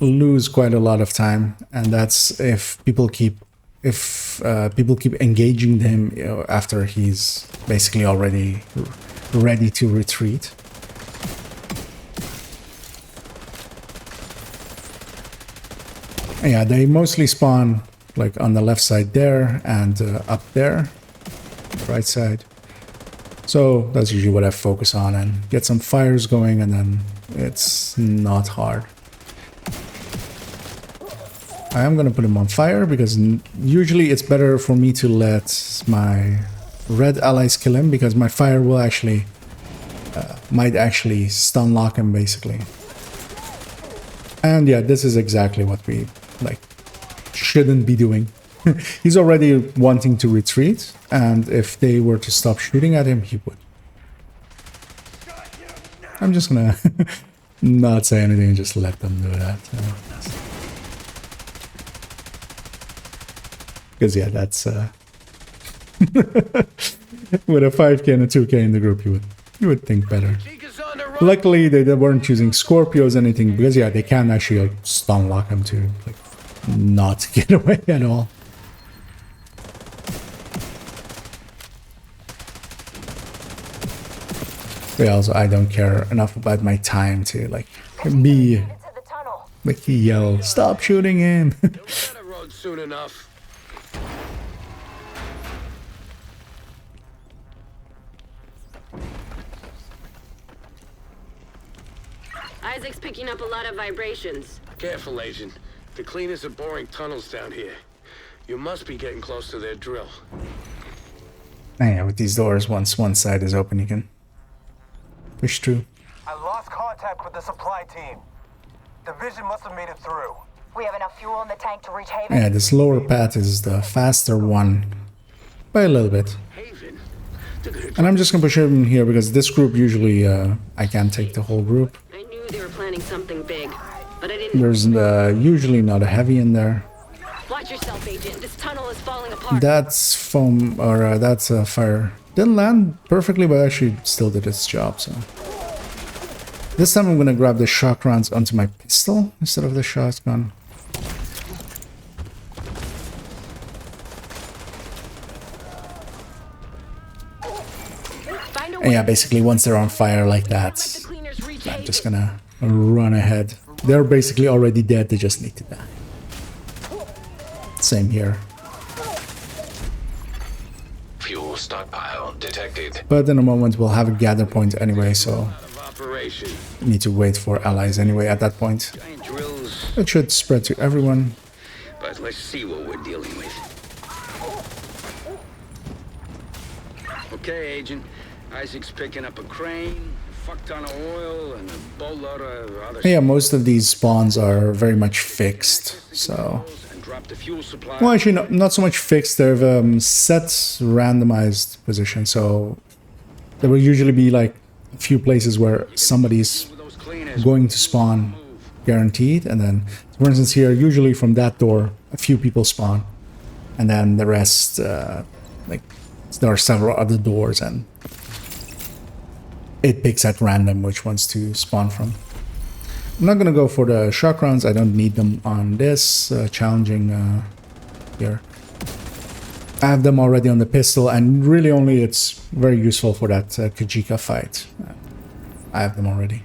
lose quite a lot of time, and that's if people keep engaging him, you know, after he's basically already ready to retreat. Yeah, they mostly spawn like on the left side there and up there, right side. So that's usually what I focus on and get some fires going, and then it's not hard. I am gonna put him on fire because usually it's better for me to let my red allies kill him, because my fire will actually might actually stun lock him basically. And yeah, this is exactly what we like shouldn't be doing. He's already wanting to retreat, and if they were to stop shooting at him, he would. I'm just gonna not say anything and just let them do that. Because yeah, that's with a 5k and a 2k in the group, you would think better. Luckily, they weren't choosing Scorpios or anything, because yeah, they can actually like stun lock him to like not get away at all. But yeah, also I don't care enough about my time to like be like yell, "Stop shooting him!" Soon enough. Isaac's picking up a lot of vibrations. Careful, Agent. The cleaners are boring tunnels down here. You must be getting close to their drill. Yeah, with these doors, once one side is open, you can push through. I lost contact with the supply team. Division must have made it through. We have enough fuel in the tank to reach Haven. Yeah, this lower path is the faster one by a little bit. Haven? And I'm just gonna push in here because this group usually I can't take the whole group. I knew they were planning something big, but I didn't. There's usually not a heavy in there. Watch yourself, Agent. This tunnel is falling apart. That's foam, or that's fire. Didn't land perfectly, but actually still did its job, so. This time I'm gonna grab the shock rounds onto my pistol instead of the shotgun. And yeah, basically once they're on fire like that, I'm just gonna run ahead. They're basically already dead, they just need to die. Same here. Fuel stockpile detected. But in a moment we'll have a gather point anyway, so need to wait for allies anyway at that point. Giant drills, It should spread to everyone. but let's see what we're dealing with. Okay, Agent. Isaac's picking up a crane, a fuck ton of oil, and a boatload of other Yeah, most of these spawns are very much fixed, so... and drop the fuel supply. Well, actually, not so much fixed. They've set randomized position, so there will usually be like a few places where somebody's Those cleaners going to spawn guaranteed, and then, for instance, here, usually from that door, a few people spawn, and then the rest, like, there are several other doors, and it picks at random which ones to spawn from. I'm not gonna go for the shock rounds. I don't need them on this challenging here. I have them already on the pistol, and really only it's very useful for that Kajika fight. I have them already.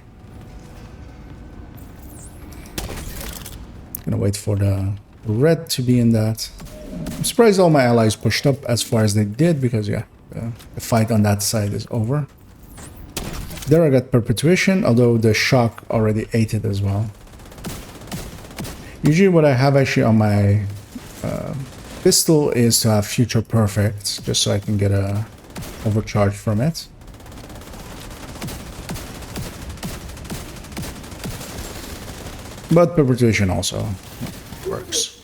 Gonna wait for the red to be in that. I'm surprised all my allies pushed up as far as they did, because yeah, the fight on that side is over. There I got perpetuation, although the shock already ate it as well. Usually what I have actually on my pistol is to have future perfect, just so I can get a overcharge from it. But perpetuation also works.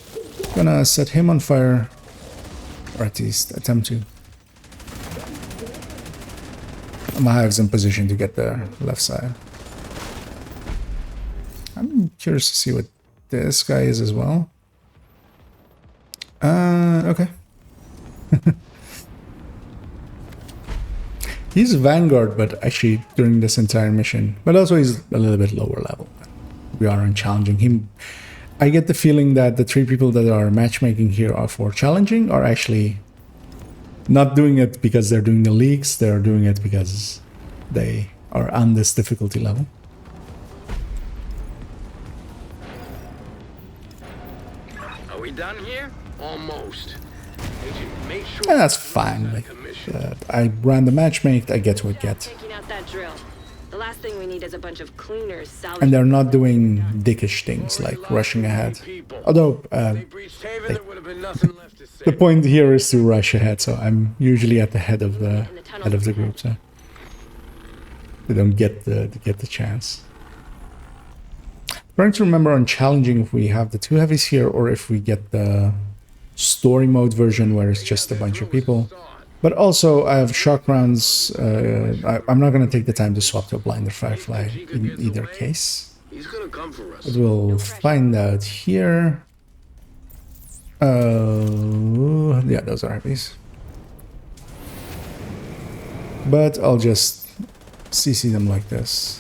Gonna set him on fire, or at least attempt to. Mahav's in position to get the left side. I'm curious to see what this guy is as well. Okay. He's Vanguard, but actually during this entire mission. But also he's a little bit lower level. We aren't challenging him. I get the feeling that the three people that are matchmaking here are for challenging are actually not doing it because they're doing the leaks, they're doing it because they are on this difficulty level. Are we done here? Almost. Agent, make sure And that's fine. Like, I ran the matchmake, I get what I get. Taking out that drill. The last thing we need is a bunch of cleaners salvaging. And they're not doing dickish things like rushing ahead. Although, they breached Haven, there would have been nothing left to say. the point here is to rush ahead, so I'm usually at the head of the group, so they don't get the chance. Trying to remember on challenging if we have the two heavies here or if we get the story mode version where it's just a bunch of people. But also I have shock rounds. I'm not going to take the time to swap to a blinder firefly in either case. He's gonna come for us. But we'll find out here. Yeah, those are heavies. But I'll just CC them like this.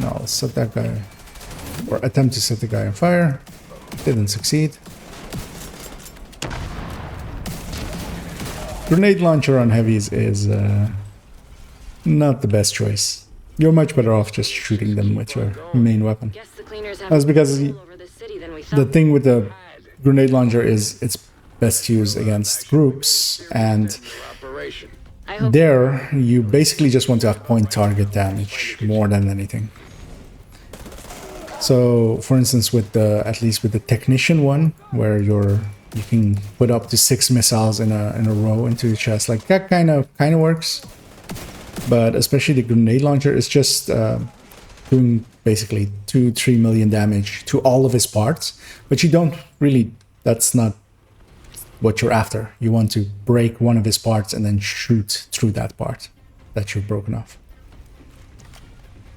Now I'll set that guy, or attempt to set the guy on fire. Didn't succeed. Grenade launcher on heavies is not the best choice. You're much better off just shooting them with your main weapon. Guess the cleaners have That's because control over the city than we the thought. thing with the grenade launcher is it's best used against groups, and Operation. I hope there, you basically just want to have point target damage more than anything. So, for instance, with the at least with the technician one, where you can put up to 6 missiles in a row into the chest, like that kind of works. But especially the grenade launcher is just doing basically 2-3 million damage to all of his parts, but you don't really. That's not what you're after. You want to break one of his parts and then shoot through that part that you've broken off.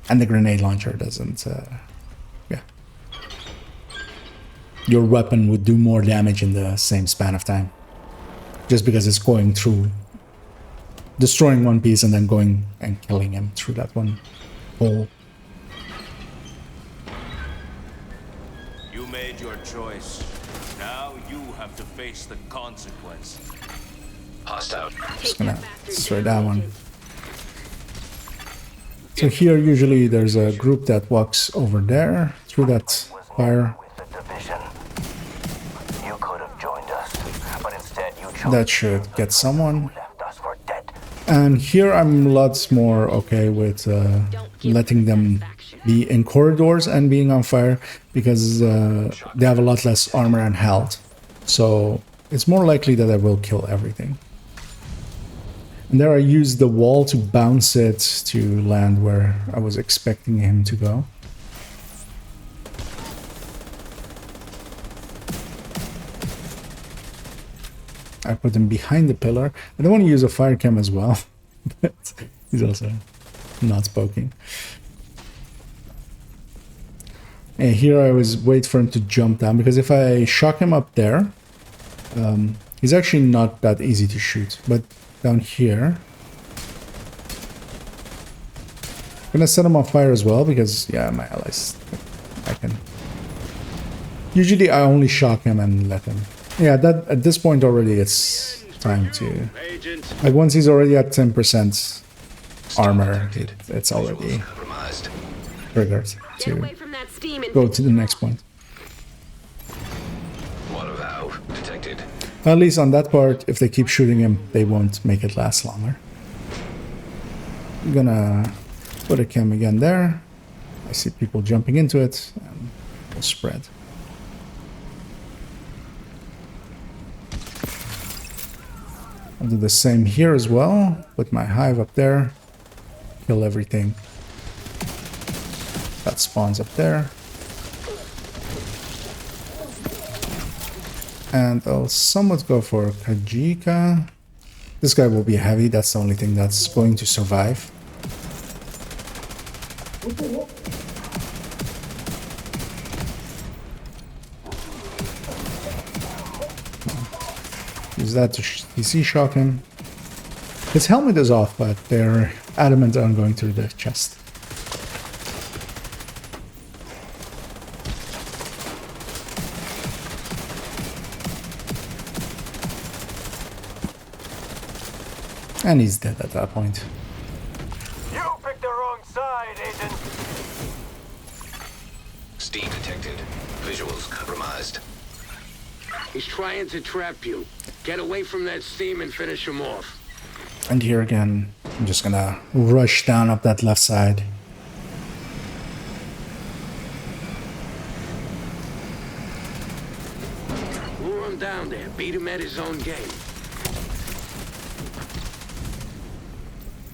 And the grenade launcher doesn't. Yeah. Your weapon would do more damage in the same span of time, just because it's going through, destroying one piece and then going and killing him through that one hole. You made your choice. Now you have to face the consequence. Hostile. Just gonna destroy that one. So here usually there's a group that walks over there through that fire. With the division. You could have joined us, but instead you chose That should get someone. left us for dead. And here I'm lots more okay with letting them be in corridors and being on fire, because they have a lot less armor and health. So it's more likely that I will kill everything. And there I used the wall to bounce it to land where I was expecting him to go. I put him behind the pillar. I don't want to use a fire cam as well, but he's also not poking. And here I always wait for him to jump down, because if I shock him up there, he's actually not that easy to shoot. But down here, I'm gonna set him on fire as well, because yeah, my allies, I can. Usually I only shock him and let him. Yeah, that at this point already it's time to. Like once he's already at 10% armor, it's already triggered to go to the next point. Water valve detected. At least on that part, if they keep shooting him, they won't make it last longer. I'm gonna put a cam again there. I see people jumping into it, and we'll spread. I'll do the same here as well. Put my hive up there. Kill everything that spawns up there. And I'll somewhat go for Kajika. This guy will be heavy. That's the only thing that's going to survive. Use that to CC shock him. His helmet is off, but they're adamant on going through the chest. And he's dead at that point. You picked the wrong side, Agent. Steam detected. Visuals compromised. He's trying to trap you. Get away from that steam and finish him off. And here again, I'm just gonna rush down up that left side. Lure him down there. Beat him at his own game.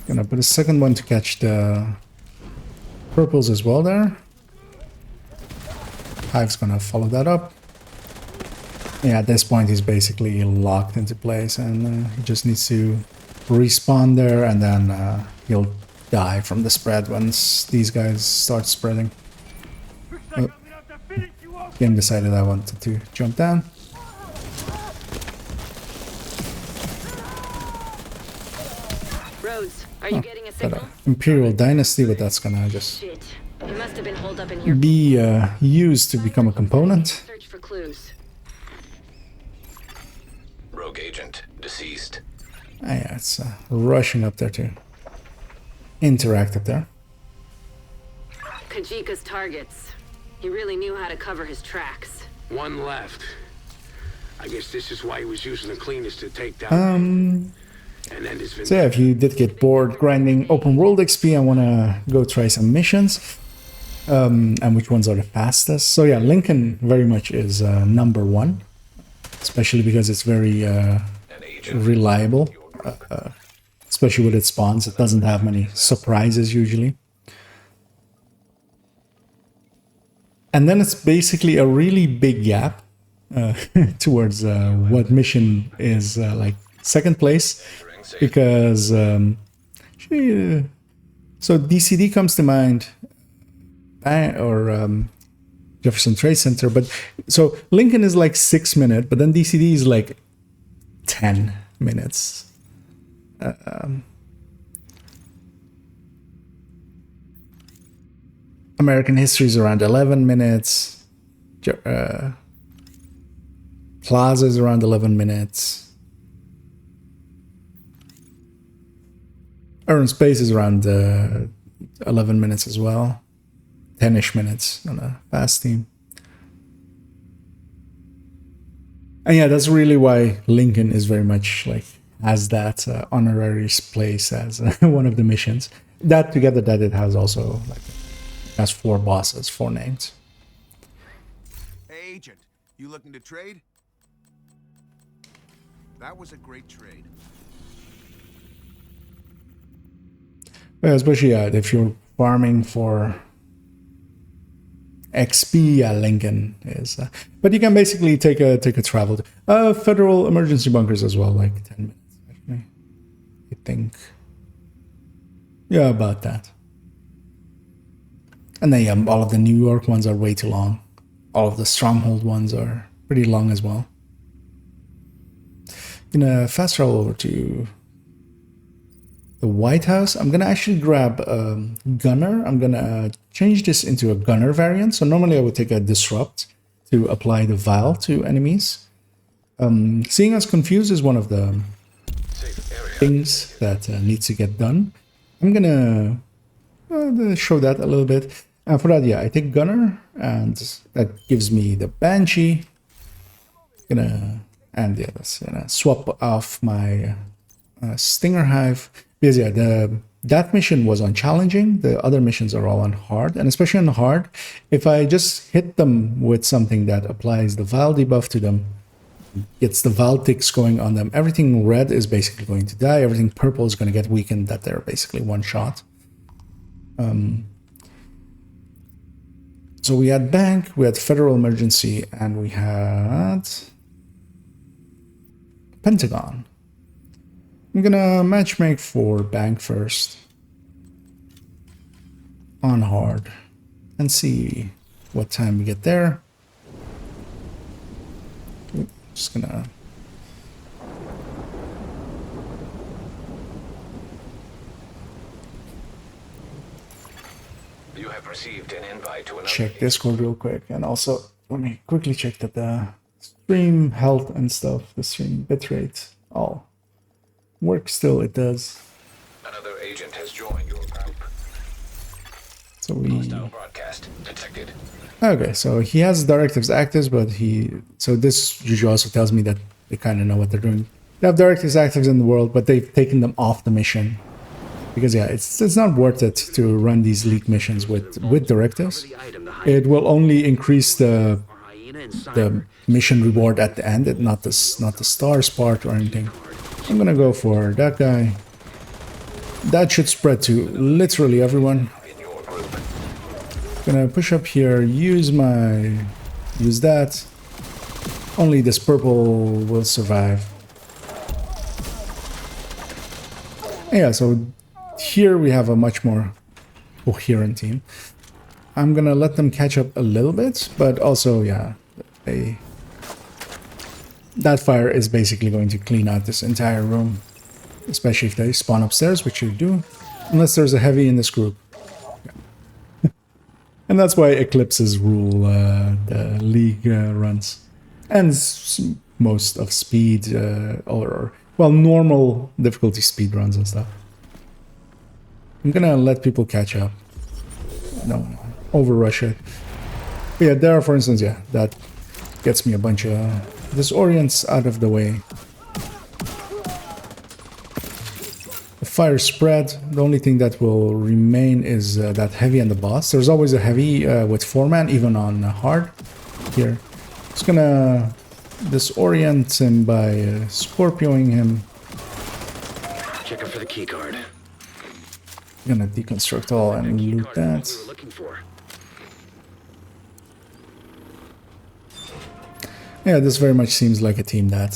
Gonna put a second one to catch the purples as well there. Hive's gonna follow that up. Yeah, at this point he's basically locked into place, and he just needs to respawn there, and then he'll die from the spread once these guys start spreading. Oh. Game decided I wanted to jump down. Rose, are you getting a signal? Imperial Dynasty, but that's gonna just Shit. It must have been holed up in here. be used to become a component. Search for clues. Rogue agent deceased. Ah, yeah, it's rushing up there to interact up there. Kajika's targets. He really knew how to cover his tracks. One left. I guess this is why he was using the cleaners to take down. and end his So yeah, if you did get bored grinding open world XP and want to go try some missions, and which ones are the fastest. So yeah, Lincoln very much is number one, especially because it's very reliable, especially with its spawns. It doesn't have many surprises usually. And then it's basically a really big gap towards what mission is like second place, because so DCD comes to mind, or Jefferson Trade Center, but so Lincoln is like 6 minutes, but then DCD is like 10 minutes. American history is around 11 minutes. Plaza is around 11 minutes. Urban Space is around 11 minutes as well. 10-ish minutes on a fast team. And yeah, that's really why Lincoln is very much like has that honorary place as one of the missions. That together that it has also like has 4 bosses, 4 names. Hey, Agent, you looking to trade? That was a great trade. Well, especially if you're farming for XP, Lincoln is. But you can basically take a travel. Federal emergency bunkers as well, like 10 minutes actually. I think. Yeah, about that. And then all of the New York ones are way too long. All of the Stronghold ones are pretty long as well. Gonna fast travel over to the White House. I'm gonna actually grab Gunner. I'm gonna change this into a Gunner variant. So normally I would take a Disrupt to apply the Vial to enemies. Seeing as Confuse is one of the things that needs to get done, I'm gonna show that a little bit. And for that, yeah, I take Gunner, and that gives me the Banshee. That's gonna swap off my Stinger Hive. Because yeah, that mission was on challenging. The other missions are all on hard, and especially on hard, if I just hit them with something that applies the Val debuff to them, gets the Val ticks going on them, everything red is basically going to die. Everything purple is going to get weakened. That they're basically one shot. So we had Bank, we had Federal Emergency, and we had Pentagon. I'm gonna matchmake for Bank first on hard and see what time we get there. Just gonna You have received an invite to another check Discord real quick, and also let me quickly check that the stream health and stuff, the stream bitrate, all works still. It does. Another agent has joined your group. So we Hostile broadcast detected. Okay, so he has directives actives, but so this usually also tells me that they kind of know what they're doing. They have directives actives in the world, but they've taken them off the mission. Because yeah, it's not worth it to run these league missions with directives. It will only increase the mission reward at the end, not the stars part or anything. I'm gonna go for that guy. That should spread to literally everyone. Gonna push up here, use that. Only this purple will survive. Yeah, so here we have a much more coherent team. I'm gonna let them catch up a little bit, but also, yeah, that fire is basically going to clean out this entire room, especially if they spawn upstairs, which you do, unless there's a heavy in this group. Yeah. And that's why eclipses rule the league runs, and most of speed or normal difficulty speed runs and stuff. I'm gonna let people catch up. No, overrush it. But yeah, there, for instance, yeah, that gets me a bunch of disorients out of the way. fire spread. The only thing that will remain is that heavy and the boss. There's always a heavy with 4-man, even on hard. Here, just gonna disorient him by Scorpioing him. Checking for the key card. Gonna deconstruct all and loot that. Yeah, this very much seems like a team that,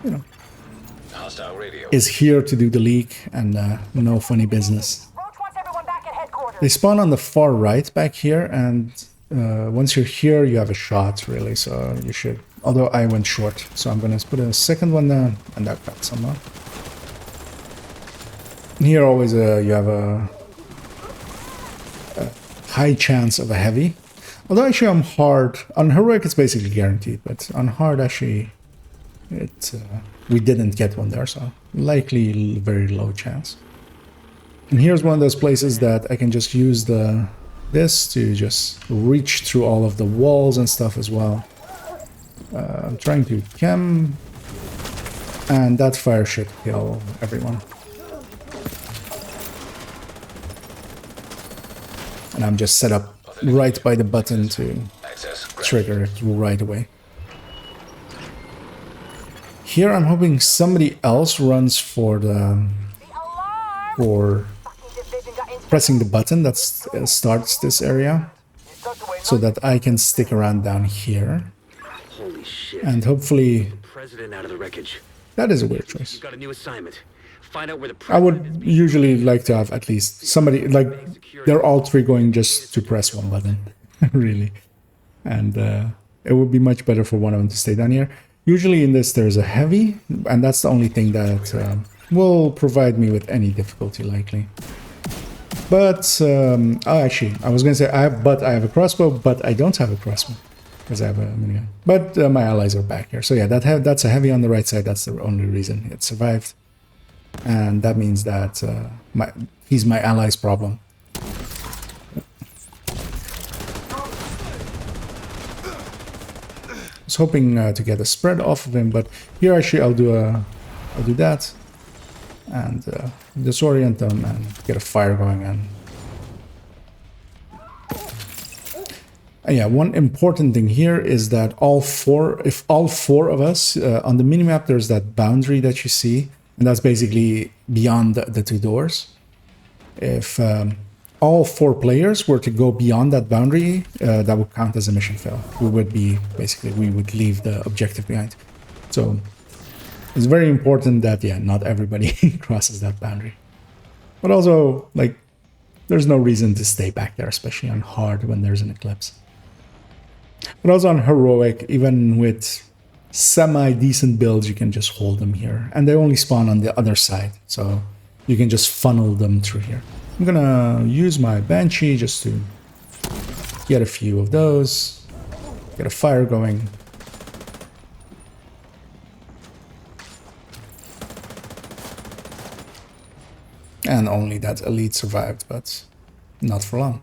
you know, is here to do the leak and no funny business. They spawn on the far right back here, and once you're here, you have a shot, really, so you should... Although I went short, so I'm gonna put a second one down, and that got someone. Here always you have a high chance of a heavy. Although actually on hard, on heroic it's basically guaranteed, but on hard actually we didn't get one there, so likely very low chance. And here's one of those places that I can just use this to just reach through all of the walls and stuff as well. I'm trying to chem, and that fire should kill everyone. And I'm just set up right by the button to trigger it right away. Here I'm hoping somebody else runs for pressing the button that starts this area, so that I can stick around down here. Holy shit. And hopefully President out of the wreckage. That is a weird choice. You got a new assignment. Find out where the I would usually like to have at least somebody, like, they're all three going just to press one button, really. And it would be much better for one of them to stay down here. Usually in this there's a heavy, and that's the only thing that will provide me with any difficulty, likely. But, oh, actually, I was going to say I have a crossbow, but I don't have a crossbow, because I have a minigun. But my allies are back here. So yeah, that's a heavy on the right side. That's the only reason it survived. And that means that he's my ally's problem. I was hoping to get a spread off of him, but here actually I'll do that and disorient them and get a fire going on. Yeah, one important thing here is that if all four of us on the minimap, there's that boundary that you see. And that's basically beyond the two doors. If all four players were to go beyond that boundary, that would count as a mission fail. We would leave the objective behind. So it's very important that, yeah, not everybody crosses that boundary. But also, like, there's no reason to stay back there, especially on hard when there's an eclipse. But also on heroic, even with semi-decent builds, you can just hold them here. And they only spawn on the other side, so you can just funnel them through here. I'm gonna use my Banshee just to get a few of those, get a fire going. And only that elite survived, but not for long.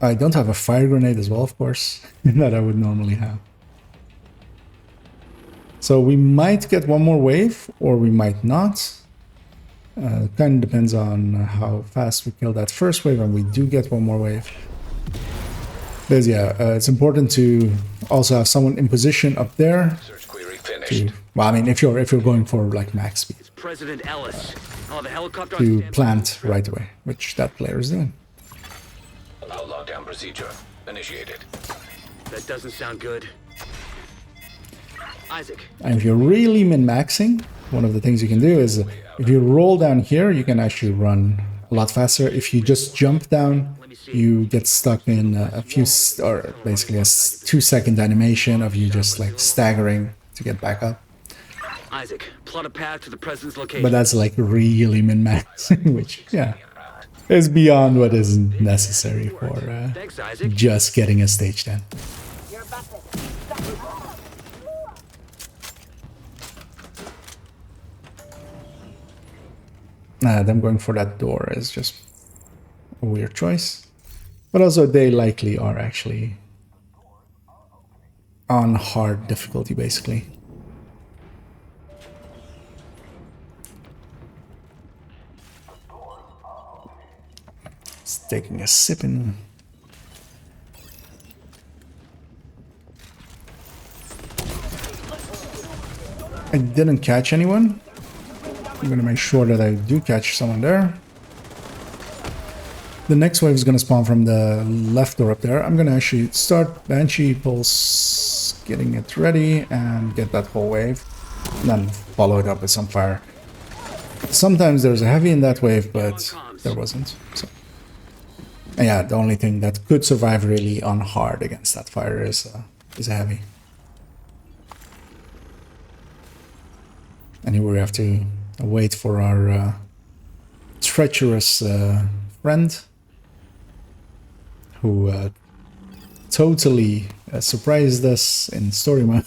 I don't have a fire grenade as well, of course, that I would normally have. So we might get one more wave, or we might not. Kind of depends on how fast we kill that first wave, and we do get one more wave. But yeah, it's important to also have someone in position up there. Search query finished. Well, I mean, if you're going for like max speed, It's President Ellis. Oh, the helicopter to plant right away, which that player is doing. Allow lockdown procedure initiated. That doesn't sound good. Isaac. And if you're really min-maxing, one of the things you can do is if you roll down here, you can actually run a lot faster. If you just jump down, you get stuck in a few, or basically a 2-second animation of you just like staggering to get back up. Isaac, plot a path to the president's location. But that's like really min-maxing, which, yeah, is beyond what is necessary for Thanks, Isaac. just getting a stage 10. Them going for that door is just a weird choice. But also they likely are actually on hard difficulty, basically. Just taking a sip in. I didn't catch anyone. I'm gonna make sure that I do catch someone there. The next wave is gonna spawn from the left door up there. I'm gonna actually start Banshee Pulse, getting it ready, and get that whole wave. And then follow it up with some fire. Sometimes there's a heavy in that wave, but there wasn't. So. And yeah, the only thing that could survive really on hard against that fire is a heavy. And here we have to wait for our treacherous friend, who totally surprised us in story mode.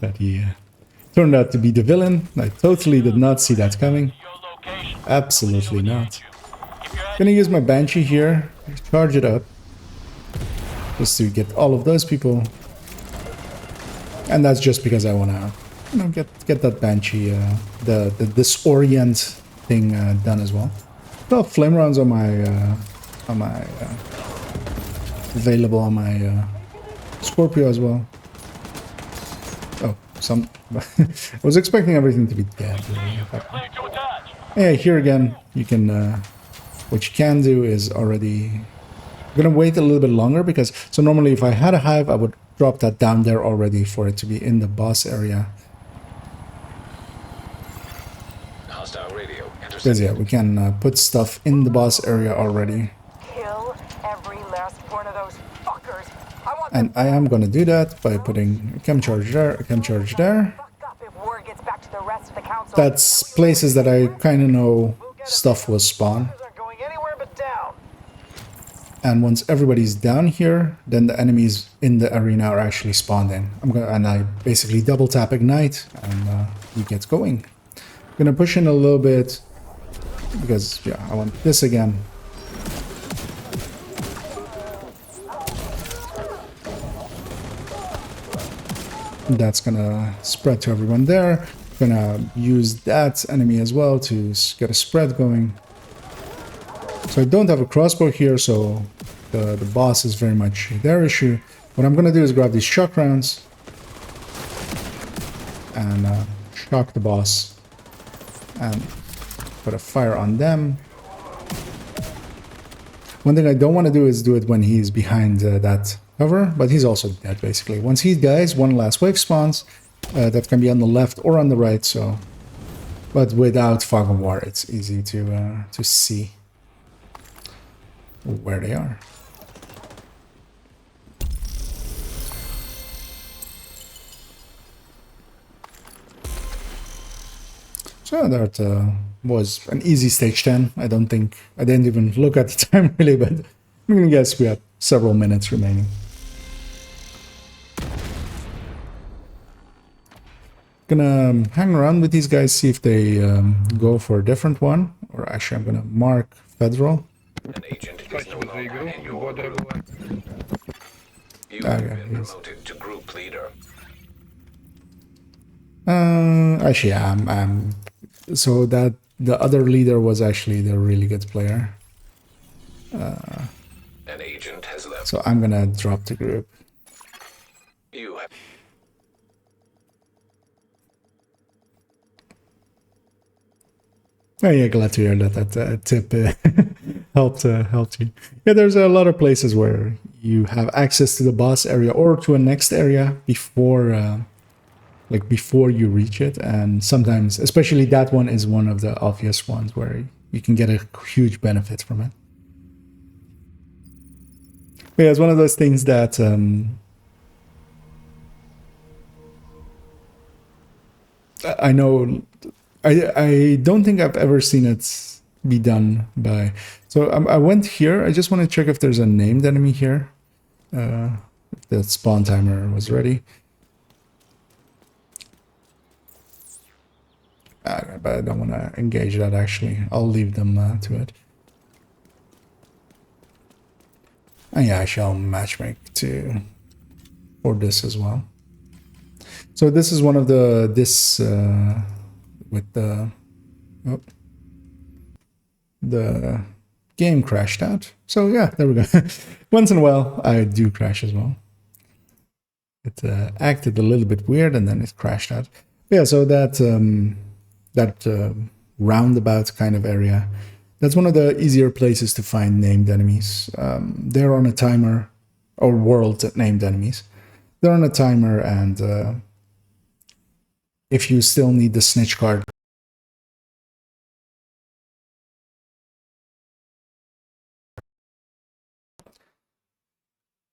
That he turned out to be the villain. I totally did not see that coming. Absolutely not. Gonna use my Banshee here, charge it up, just to get all of those people. And that's just because I wanna, you know, get that Banshee, the disorient thing done as well. Well, flame rounds on my available on my Scorpio as well. Oh, I was expecting everything to be dead. Yeah, here again, you can. What you can do is already. I'm gonna wait a little bit longer because so normally if I had a hive, I would drop that down there already for it to be in the boss area. Because yeah, we can put stuff in the boss area already. Kill every last one of those fuckers. And I am gonna do that by putting a chem charge there, a chem charge there. That's places that I kind of know stuff will spawn. And once everybody's down here, then the enemies in the arena are actually spawned in. And I basically double tap ignite, and we get going. I'm gonna push in a little bit because yeah, I want this again. That's gonna spread to everyone there. Gonna use that enemy as well to get a spread going. So I don't have a crossbow here, so the boss is very much their issue. What I'm gonna do is grab these shock rounds and shock the boss and put a fire on them. One thing I don't want to do is do it when he's behind that cover, but he's also dead basically. Once he dies, one last wave spawns. That can be on the left or on the right, so. But without Fog of War, it's easy to see where they are. So that was an easy stage 10. I didn't even look at the time really, but I'm gonna guess we have several minutes remaining. Gonna hang around with these guys, see if they go for a different one, or actually I'm gonna mark Federal. An agent is no longer in your group. You have been promoted to group leader. Actually, so that the other leader was actually the really good player. An agent has left. So I'm gonna drop the group. You have. Oh yeah, glad to hear that tip helped you. Yeah, there's a lot of places where you have access to the boss area or to a next area before, before you reach it, and sometimes, especially that one is one of the obvious ones where you can get a huge benefit from it. But yeah, it's one of those things that I know. I don't think I've ever seen it be done by... So I went here. I just want to check if there's a named enemy here. If the spawn timer was ready. But I don't want to engage that actually. I'll leave them to it. And yeah, I shall matchmake for this as well. So this is one of with the game crashed out. So yeah, there we go. Once in a while, I do crash as well. It acted a little bit weird and then it crashed out. Yeah, so that roundabout kind of area, that's one of the easier places to find named enemies. They're on a timer, or world named enemies. They're on a timer, and if you still need the snitch card,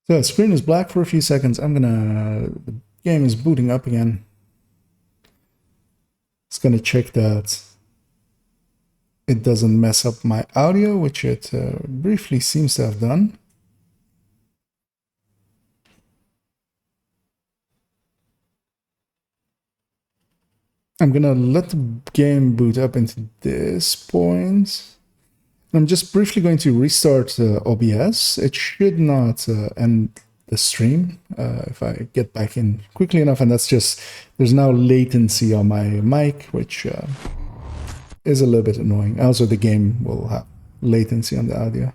so the screen is black for a few seconds. The game is booting up again. It's gonna check that it doesn't mess up my audio, which it briefly seems to have done. I'm gonna let the game boot up into this point. I'm just briefly going to restart OBS. It should not end the stream if I get back in quickly enough, and that's just, there's now latency on my mic, which is a little bit annoying. Also, the game will have latency on the audio.